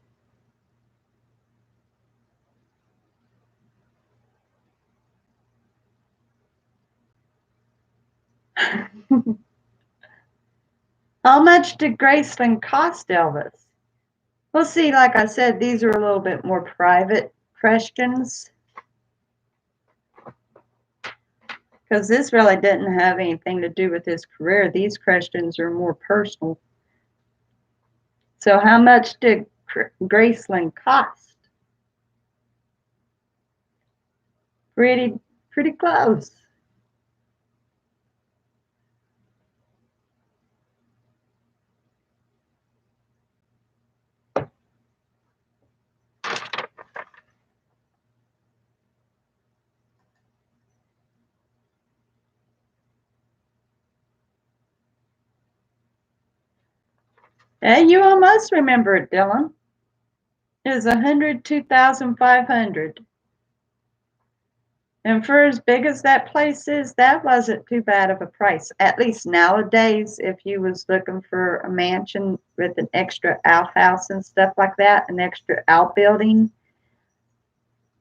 How much did Graceland cost, Elvis? Well, see, like I said, these are a little bit more private questions. Because this really didn't have anything to do with his career. These questions are more personal. So how much did Graceland cost? Pretty close. And you almost remember it, Dylan. It was 102,500. And for as big as that place is, that wasn't too bad of a price. At least nowadays, if you was looking for a mansion with an extra outhouse and stuff like that, an extra outbuilding,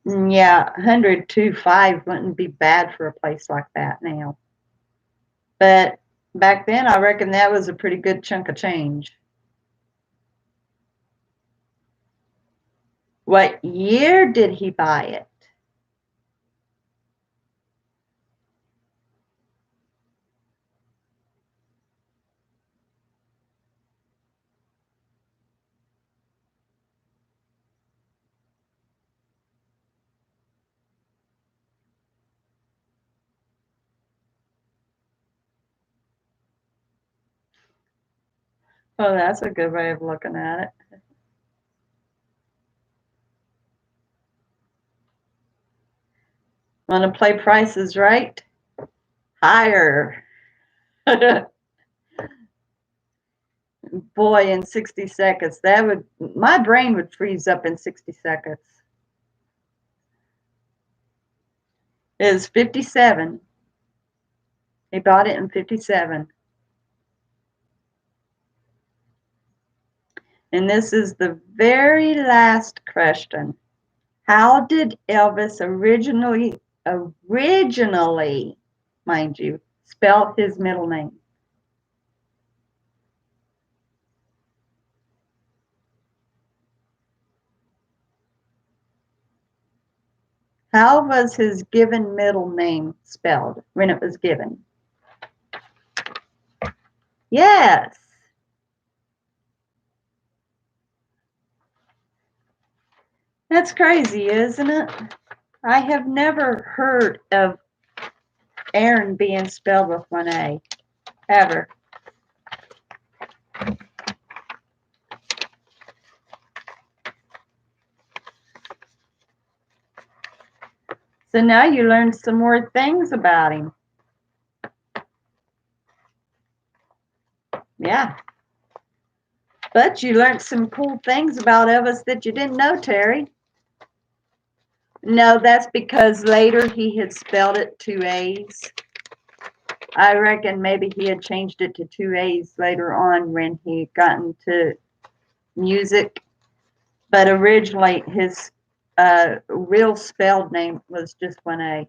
yeah, 102.5 wouldn't be bad for a place like that now. But back then, I reckon that was a pretty good chunk of change. What year did he buy it? Oh, that's a good way of looking at it. Want to play prices right? Higher. Boy, in 60 seconds, my brain would freeze up in 60 seconds. It is 57. He bought it in 57. And this is the very last question. How did Elvis originally, mind you, spell his middle name? How was his given middle name spelled when it was given? Yes. That's crazy, isn't it? I have never heard of Aaron being spelled with one A, ever. So now you learned some more things about him. Yeah. But you learned some cool things about Elvis that you didn't know, Terry. No, that's because later he had spelled it two A's. I reckon maybe he had changed it to two A's later on when he got into music. But originally his real spelled name was just one A.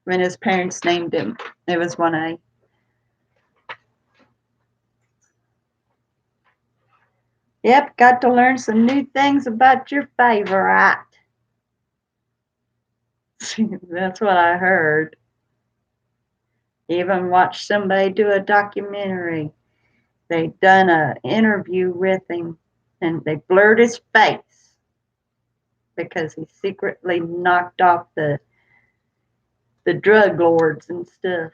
When his parents named him, it was one A. Yep, got to learn some new things about your favorite. That's what I heard. Even watched somebody do a documentary. They done an interview with him, and they blurred his face because he secretly knocked off the drug lords and stuff.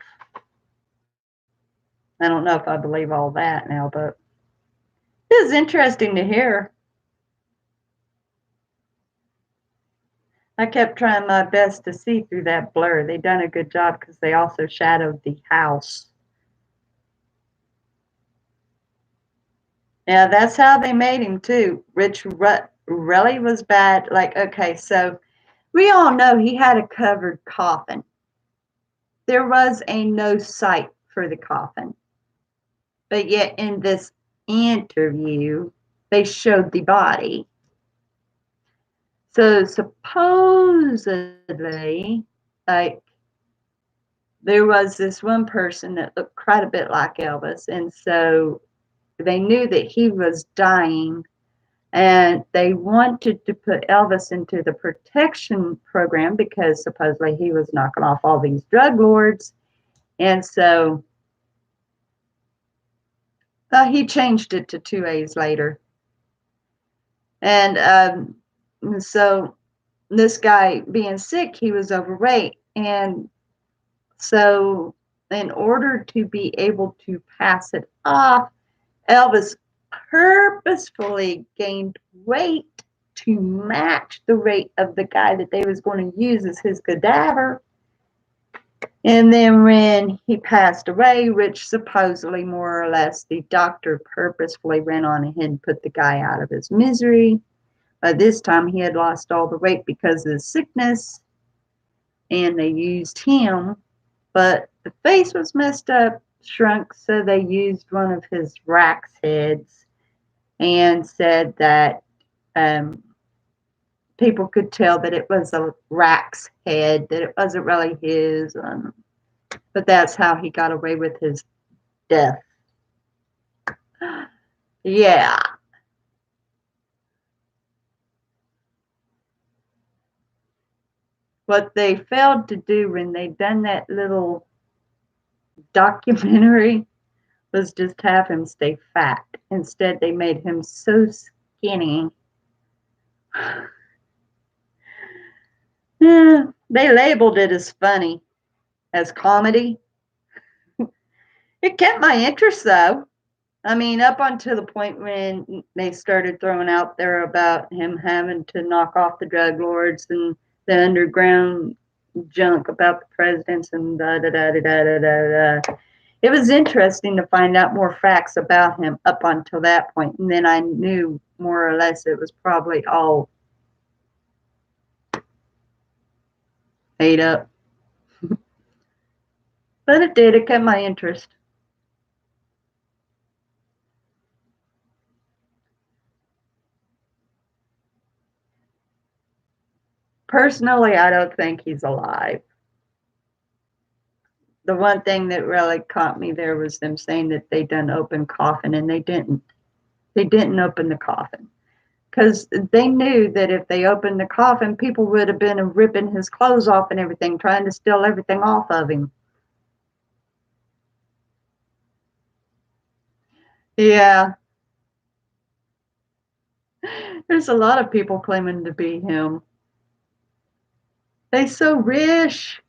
I don't know if I believe all that now, but it was interesting to hear. I kept trying my best to see through that blur. They done a good job because they also shadowed the house. Yeah, that's how they made him too. Rich really was bad. Like, okay, so we all know he had a covered coffin. There was a no sight for the coffin. But yet in this interview, they showed the body. So supposedly, like, there was this one person that looked quite a bit like Elvis, and so they knew that he was dying, and they wanted to put Elvis into the protection program because supposedly he was knocking off all these drug lords, and so he changed it to 2 A's later. And so this guy being sick, he was overweight, and so in order to be able to pass it off, Elvis purposefully gained weight to match the weight of the guy that they was going to use as his cadaver. And then when he passed away, which supposedly more or less the doctor purposefully ran on ahead and put the guy out of his misery. By this time he had lost all the weight because of the sickness, and they used him, but the face was messed up, shrunk, so they used one of his rack's heads and said that people could tell that it was a rack's head, that it wasn't really his, but that's how he got away with his death. Yeah. What they failed to do when they done that little documentary was just have him stay fat. Instead, they made him so skinny. Yeah, they labeled it as funny, as comedy. It kept my interest, though. I mean, up until the point when they started throwing out there about him having to knock off the drug lords and the underground junk about the presidents and da da da da da da da. It was interesting to find out more facts about him up until that point, and then I knew more or less it was probably all made up. But it did. It kept my interest. Personally, I don't think he's alive. The one thing that really caught me there was them saying that they done open coffin, and they didn't. They didn't open the coffin because they knew that if they opened the coffin, people would have been ripping his clothes off and everything, trying to steal everything off of him. Yeah, there's a lot of people claiming to be him. They so rich.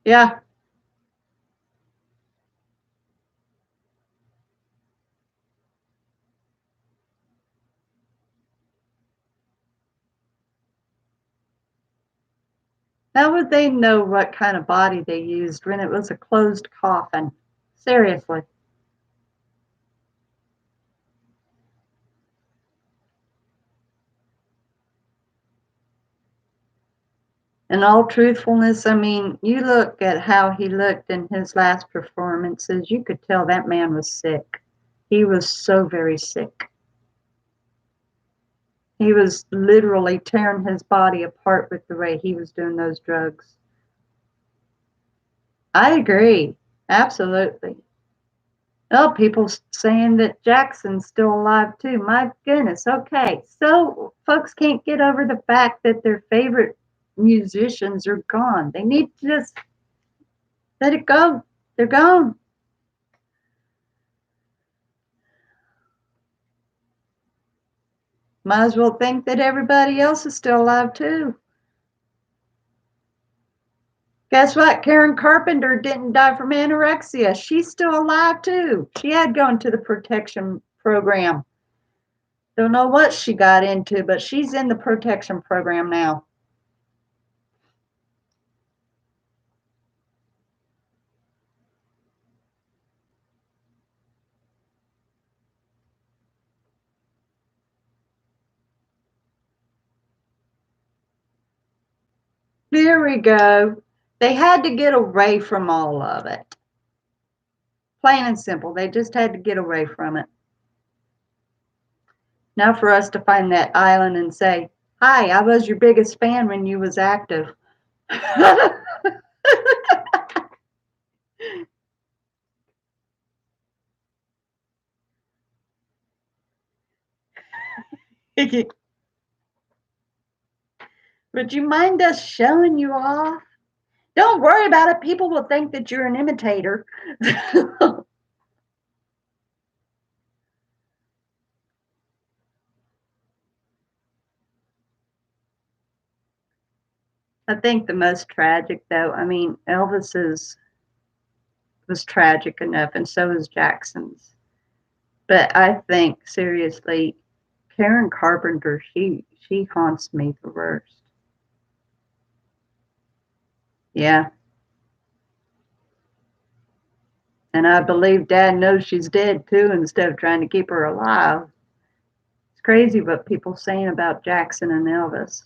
Yeah. How would they know what kind of body they used when it was a closed coffin? Seriously. In all truthfulness, I mean, you look at how he looked in his last performances, you could tell that man was sick. He was so very sick. He was literally tearing his body apart with the way he was doing those drugs. I agree. Absolutely. Oh, people saying that Jackson's still alive too. My goodness. Okay. So folks can't get over the fact that their favorite musicians are gone. They need to just let it go. They're gone. Might as well think that everybody else is still alive too. Guess what? Karen Carpenter didn't die from anorexia. She's still alive too. She had gone to the protection program. Don't know what she got into, but she's in the protection program now. There we go. They had to get away from all of it. Plain and simple. They just had to get away from it. Now for us to find that island and say, hi, I was your biggest fan when you was active. Would you mind us showing you off? Don't worry about it. People will think that you're an imitator. I think the most tragic, though, I mean, Elvis's was tragic enough, and so is Jackson's. But I think, seriously, Karen Carpenter, she haunts me the worst. Yeah. And I believe Dad knows she's dead, too, instead of trying to keep her alive. It's crazy what people saying about Jackson and Elvis.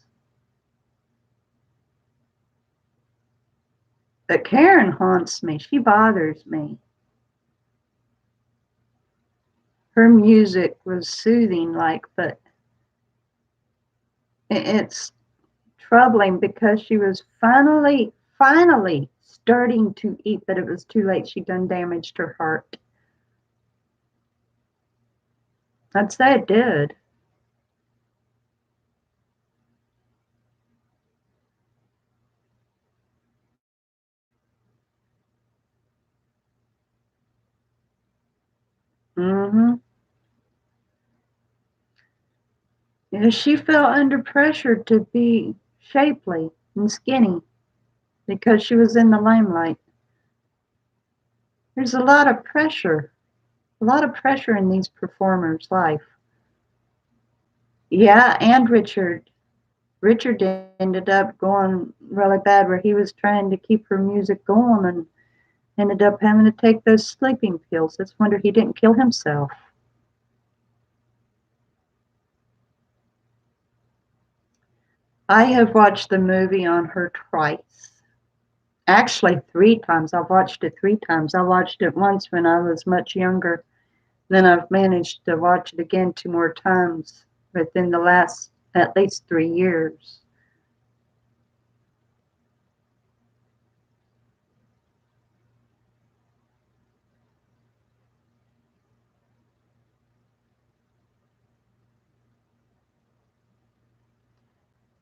But Karen haunts me. She bothers me. Her music was soothing, but it's troubling because she was finally starting to eat, but it was too late. She done damaged her heart. I'd say it did. Mm-hmm. Yeah, she felt under pressure to be shapely and skinny because she was in the limelight. There's a lot of pressure in these performers' life. Yeah, and Richard. Richard ended up going really bad where he was trying to keep her music going and ended up having to take those sleeping pills. It's a wonder he didn't kill himself. I have watched the movie on her twice. Actually, three times. I've watched it three times. I watched it once when I was much younger. Then I've managed to watch it again two more times within the last at least 3 years.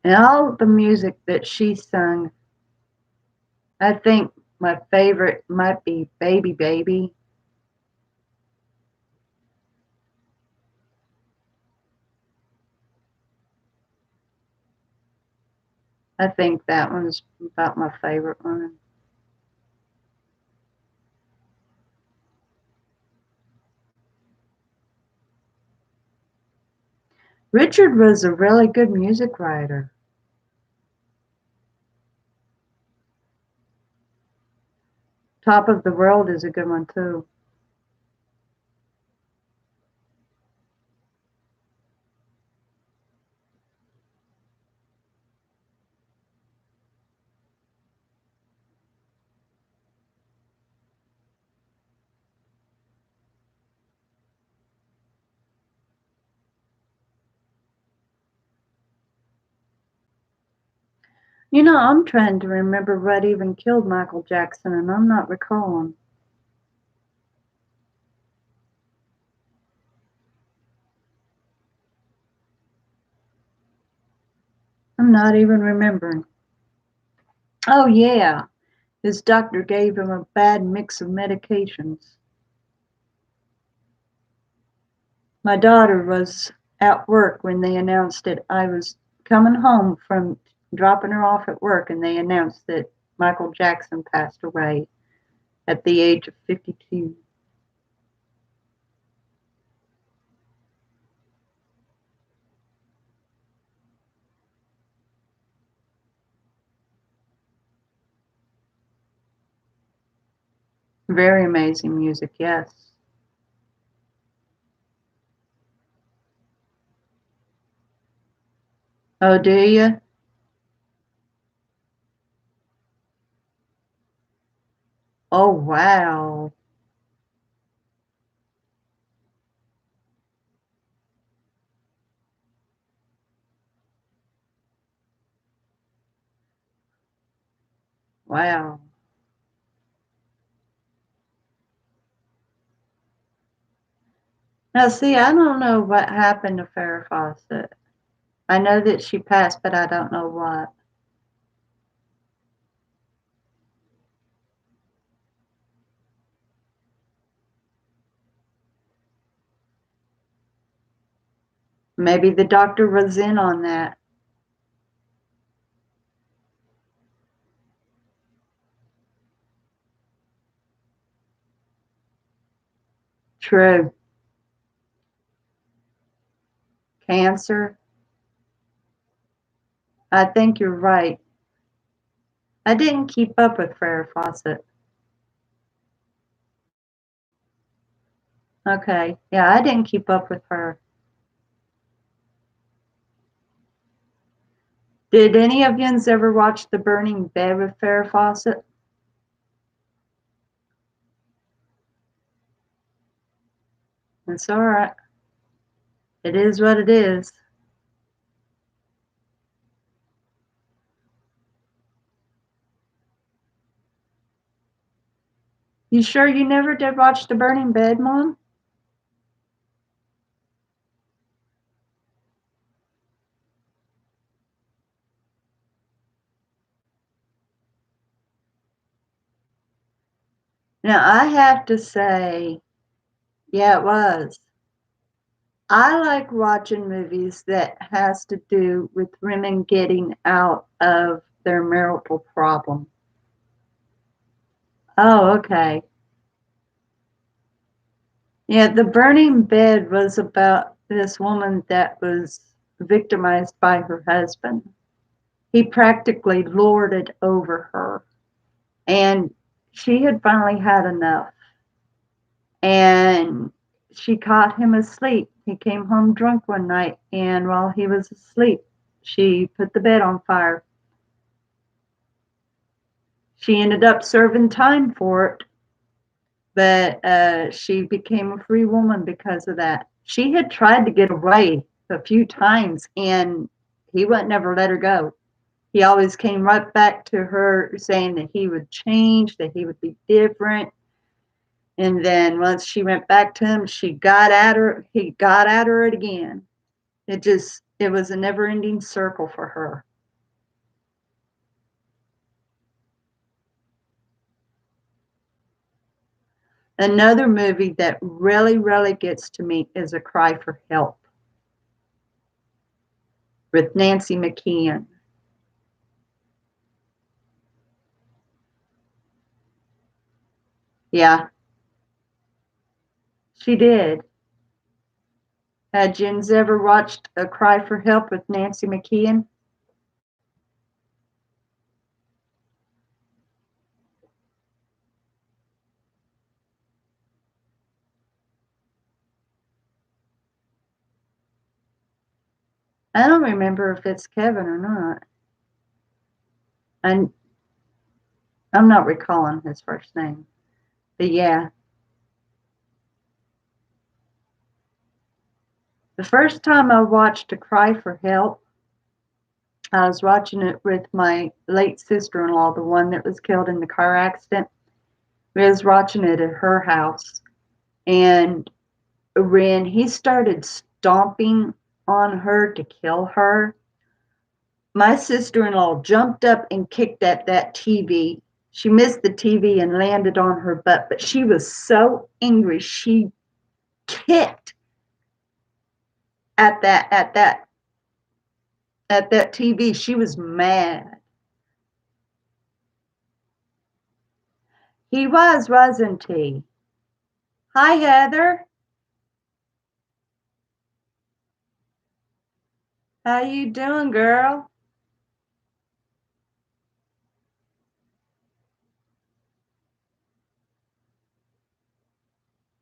And all the music that she sung, I think my favorite might be Baby Baby. I think that one's about my favorite one. Richard was a really good music writer. Top of the World is a good one too. You know, I'm trying to remember what even killed Michael Jackson, and I'm not recalling. I'm not even remembering. Oh, yeah. His doctor gave him a bad mix of medications. My daughter was at work when they announced it. I was coming home from dropping her off at work, and they announced that Michael Jackson passed away at the age of 52. Very amazing music, yes. Oh, do you? Oh, wow. Wow. Now, see, I don't know what happened to Farrah Fawcett. I know that she passed, but I don't know what. Maybe the doctor was in on that. True. Cancer. I think you're right. I didn't keep up with Farrah Fawcett. Okay. Yeah, I didn't keep up with her. Did any of yous ever watch The Burning Bed with Farrah Fawcett? It's all right. It is what it is. You sure you never did watch The Burning Bed, Mom? Now, I have to say, yeah, it was. I like watching movies that has to do with women getting out of their marital problem. Oh, okay. Yeah, The Burning Bed was about this woman that was victimized by her husband. He practically lorded over her, and she had finally had enough. And she caught him asleep. He came home drunk one night, and while he was asleep, she put the bed on fire. She ended up serving time for it, but she became a free woman because of that. She had tried to get away a few times, and he wouldn't never let her go. He always came right back to her saying that he would change, that he would be different. And then once she went back to him, she got at her, he got at her again. It was a never ending circle for her. Another movie that really, really gets to me is A Cry for Help with Nancy McKeon. Yeah, she did. Had Jens ever watched A Cry for Help with Nancy McKeon? I don't remember if it's Kevin or not. And I'm not recalling his first name. But yeah, the first time I watched A Cry for Help, I was watching it with my late sister in law, the one that was killed in the car accident. We was watching it at her house. And when he started stomping on her to kill her, my sister in law jumped up and kicked at that TV. She missed the TV and landed on her butt, but she was so angry. She kicked at that TV. She was mad. He was, wasn't he? Hi, Heather. How you doing, girl?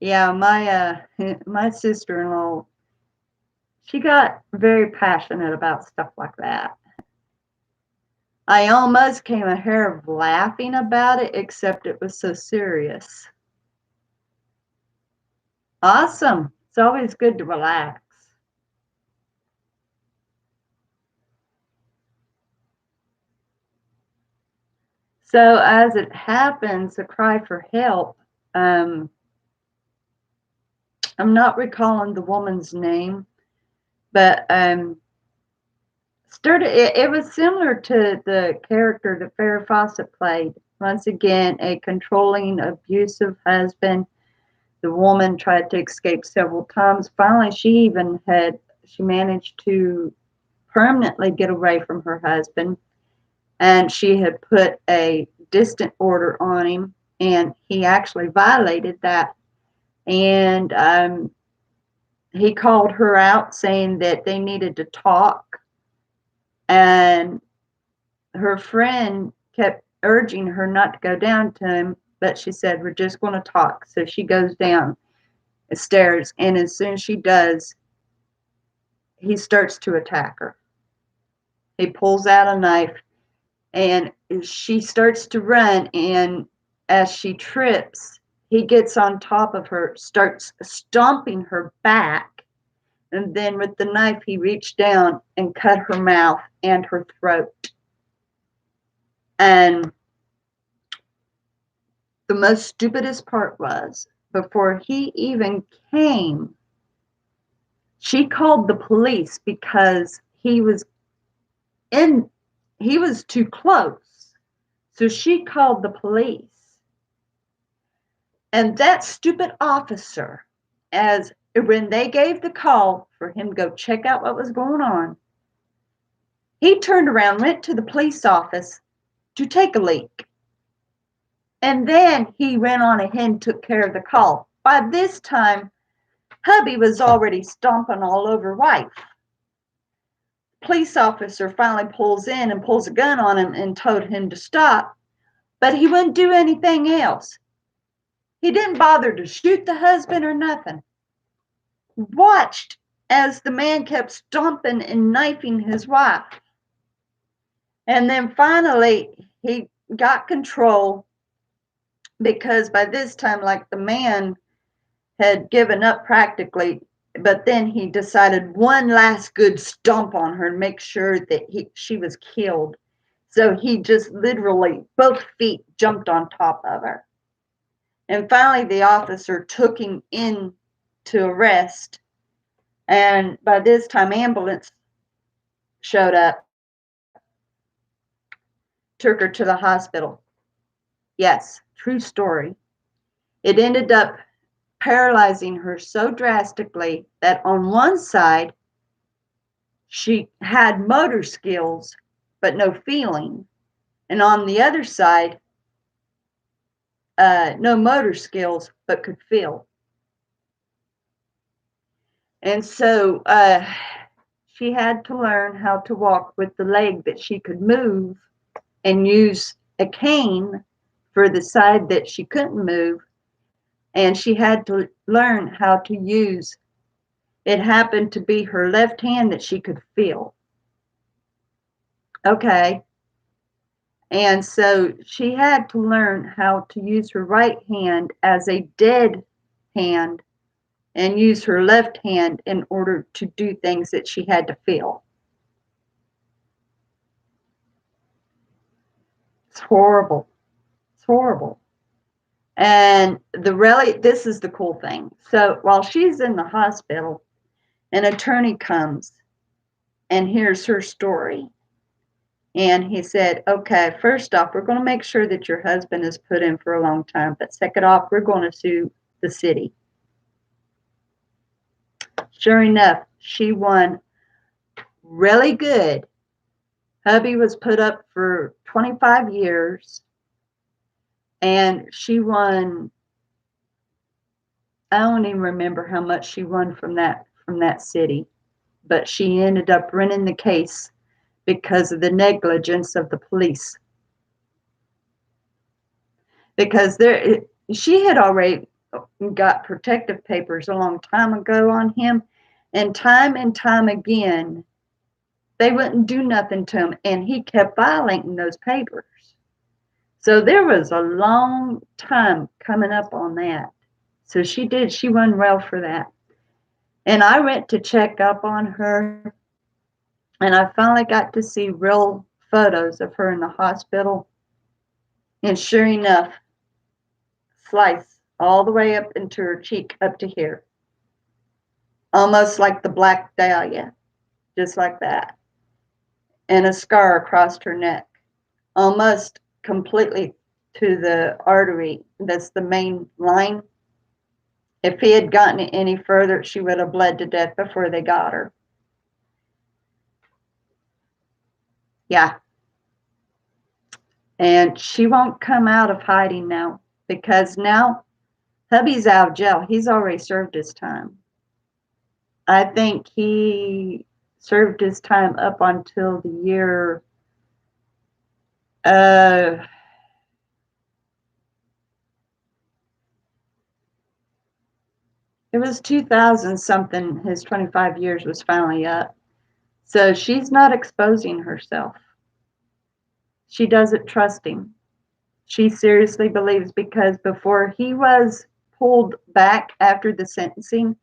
Yeah, my my sister-in-law, she got very passionate about stuff like that. I almost came a hair of laughing about it, except it was so serious. Awesome. It's always good to relax. So as it happens, a cry for help. Um, I'm not recalling the woman's name, but it was similar to the character that Farrah Fawcett played. Once again, a controlling, abusive husband. The woman tried to escape several times. Finally, she managed to permanently get away from her husband, and she had put a distant order on him, and he actually violated that. And he called her out saying that they needed to talk, and her friend kept urging her not to go down to him, but she said, "We're just going to talk." So she goes down the stairs, and as soon as she does, he starts to attack her. He pulls out a knife, and she starts to run, and as she trips, he gets on top of her, starts stomping her back, and then with the knife, he reached down and cut her mouth and her throat. And the most stupidest part was, before he even came, she called the police because in he was too close. So she called the police. And that stupid officer, as when they gave the call for him to go check out what was going on, he turned around, went to the police office to take a leak. And then he ran on ahead and took care of the call. By this time, hubby was already stomping all over wife. Police officer finally pulls in and pulls a gun on him and told him to stop, but he wouldn't do anything else. He didn't bother to shoot the husband or nothing. Watched as the man kept stomping and knifing his wife. And then finally, he got control, because by this time, like, the man had given up practically, but then he decided one last good stomp on her and make sure that she was killed. So he just literally, both feet jumped on top of her. And finally, the officer took him in to arrest. And by this time, ambulance showed up, took her to the hospital. Yes, true story. It ended up paralyzing her so drastically that on one side, she had motor skills, but no feeling. And on the other side, no motor skills, but could feel. And so she had to learn how to walk with the leg that she could move and use a cane for the side that she couldn't move. And she had to learn how to use, it happened to be her left hand that she could feel. Okay. And so she had to learn how to use her right hand as a dead hand and use her left hand in order to do things that she had to feel. It's horrible. It's horrible. And this is the cool thing. So while she's in the hospital, an attorney comes and hears her story. And he said, "Okay, first off, we're going to make sure that your husband is put in for a long time. But second off, we're going to sue the city." Sure enough, she won really good. Hubby was put up for 25 years, and she won. I don't even remember how much she won from that city, but she ended up winning the case because of the negligence of the police. Because she had already got protective papers a long time ago on him, and time again, they wouldn't do nothing to him, and he kept violating those papers. So there was a long time coming up on that. So she won well for that. And I went to check up on her, and I finally got to see real photos of her in the hospital. And sure enough, slice all the way up into her cheek up to here. Almost like the Black Dahlia, just like that. And a scar across her neck, almost completely to the artery that's the main line. If he had gotten any further, she would have bled to death before they got her. Yeah. And she won't come out of hiding now, because now hubby's out of jail. He's already served his time. I think he served his time up until the year it was 2000 something. His 25 years was finally up. So she's not exposing herself. She doesn't trust him. She seriously believes, because before he was pulled back after the sentencing,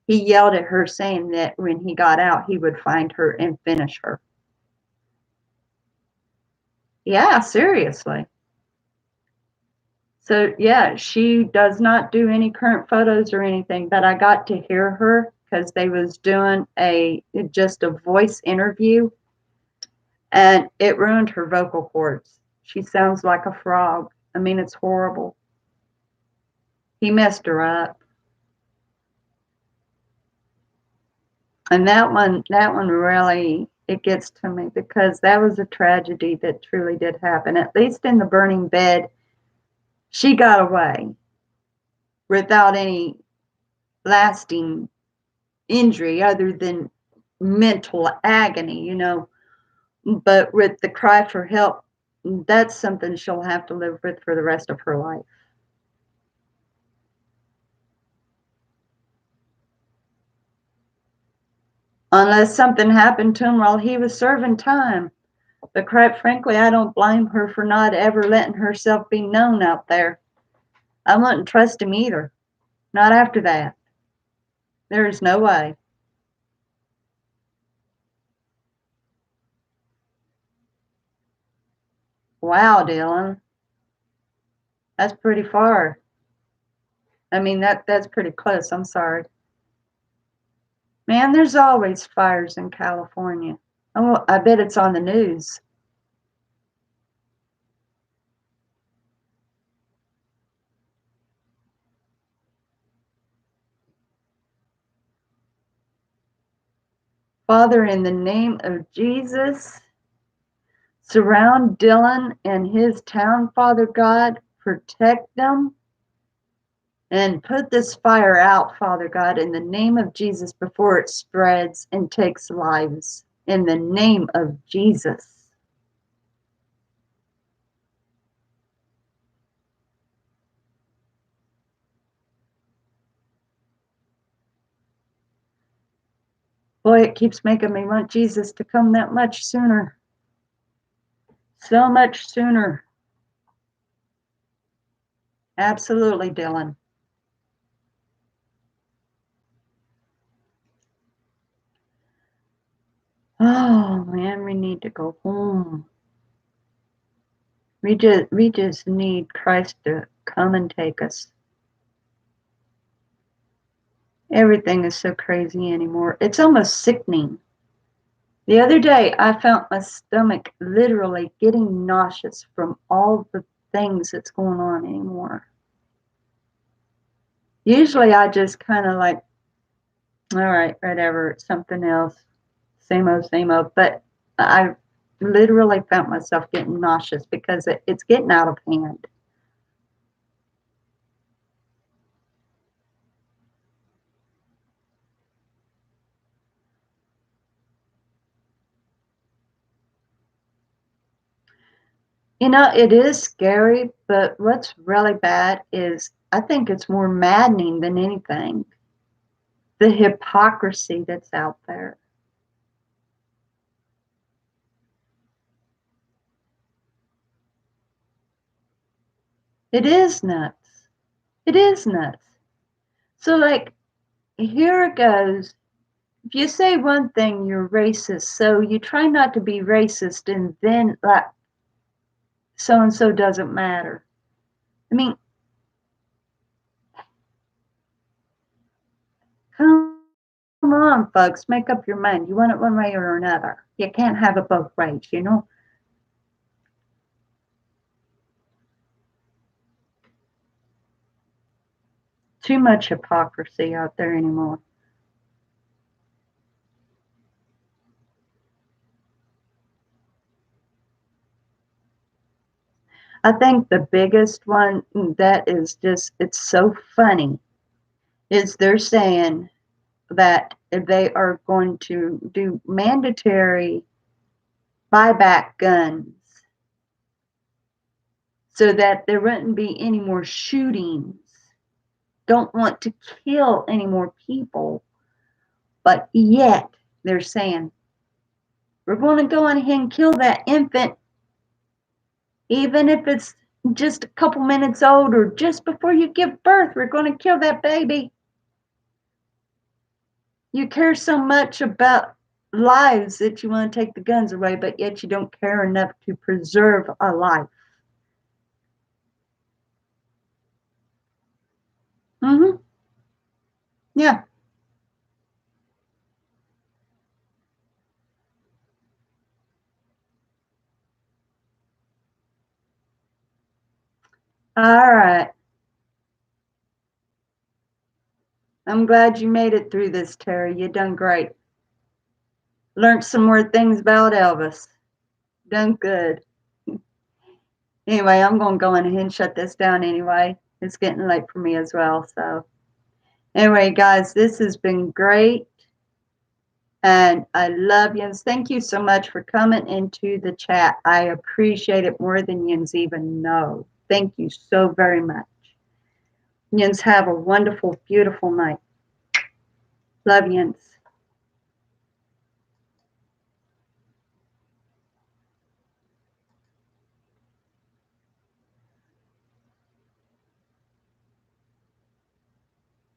he yelled at her saying that when he got out, he would find her and finish her. Yeah, seriously. So, yeah, she does not do any current photos or anything, but I got to hear her because they was doing just a voice interview, and it ruined her vocal cords. She sounds like a frog. I mean, it's horrible. He messed her up. And that one really, it gets to me, because that was a tragedy that truly did happen. At least in the burning bed, she got away without any lasting injury other than mental agony, But with the cry for help, that's something she'll have to live with for the rest of her life. Unless something happened to him while he was serving time. But quite frankly, I don't blame her for not ever letting herself be known out there. I wouldn't trust him either. Not after that. There is no way. Wow, Dylan. That's pretty far. I mean, that's pretty close. I'm sorry. Man, there's always fires in California. Oh, I bet it's on the news. Father, in the name of Jesus, surround Dylan and his town, Father God. Protect them and put this fire out, Father God, in the name of Jesus, before it spreads and takes lives. In the name of Jesus. Boy, it keeps making me want Jesus to come that much sooner. So much sooner. Absolutely, Dylan. Oh man, we need to go home. We just need Christ to come and take us. Everything is so crazy anymore. It's almost sickening. The other day, I felt my stomach literally getting nauseous from all the things that's going on anymore. Usually, I just kind of like, all right, whatever, it's something else, same old, same old. But I literally felt myself getting nauseous because it's getting out of hand. It is scary, but what's really bad is I think it's more maddening than anything. The hypocrisy that's out there. It is nuts. It is nuts. So, like, here it goes. If you say one thing, you're racist. So you try not to be racist, and then, like, so and so doesn't matter. I mean, come on, folks, make up your mind. You want it one way or another. You can't have it both ways, you know? Too much hypocrisy out there anymore. I think the biggest one that is just, it's so funny, is they're saying that they are going to do mandatory buyback guns so that there wouldn't be any more shootings. Don't want to kill any more people, but yet they're saying we're going to go on ahead and kill that infant, even if it's just a couple minutes old or just before you give birth. We're going to kill that baby. You care so much about lives that you want to take the guns away, but yet you don't care enough to preserve a life. Mm-hmm. Yeah. All right. I'm glad you made it through this, Terry. You done great. Learned some more things about Elvis. Done good. Anyway, I'm going to go in ahead and shut this down anyway. It's getting late for me as well. So, anyway, guys, this has been great. And I love yous. Thank you so much for coming into the chat. I appreciate it more than yous even know. Thank you so very much. Yins have a wonderful, beautiful night. Love yins.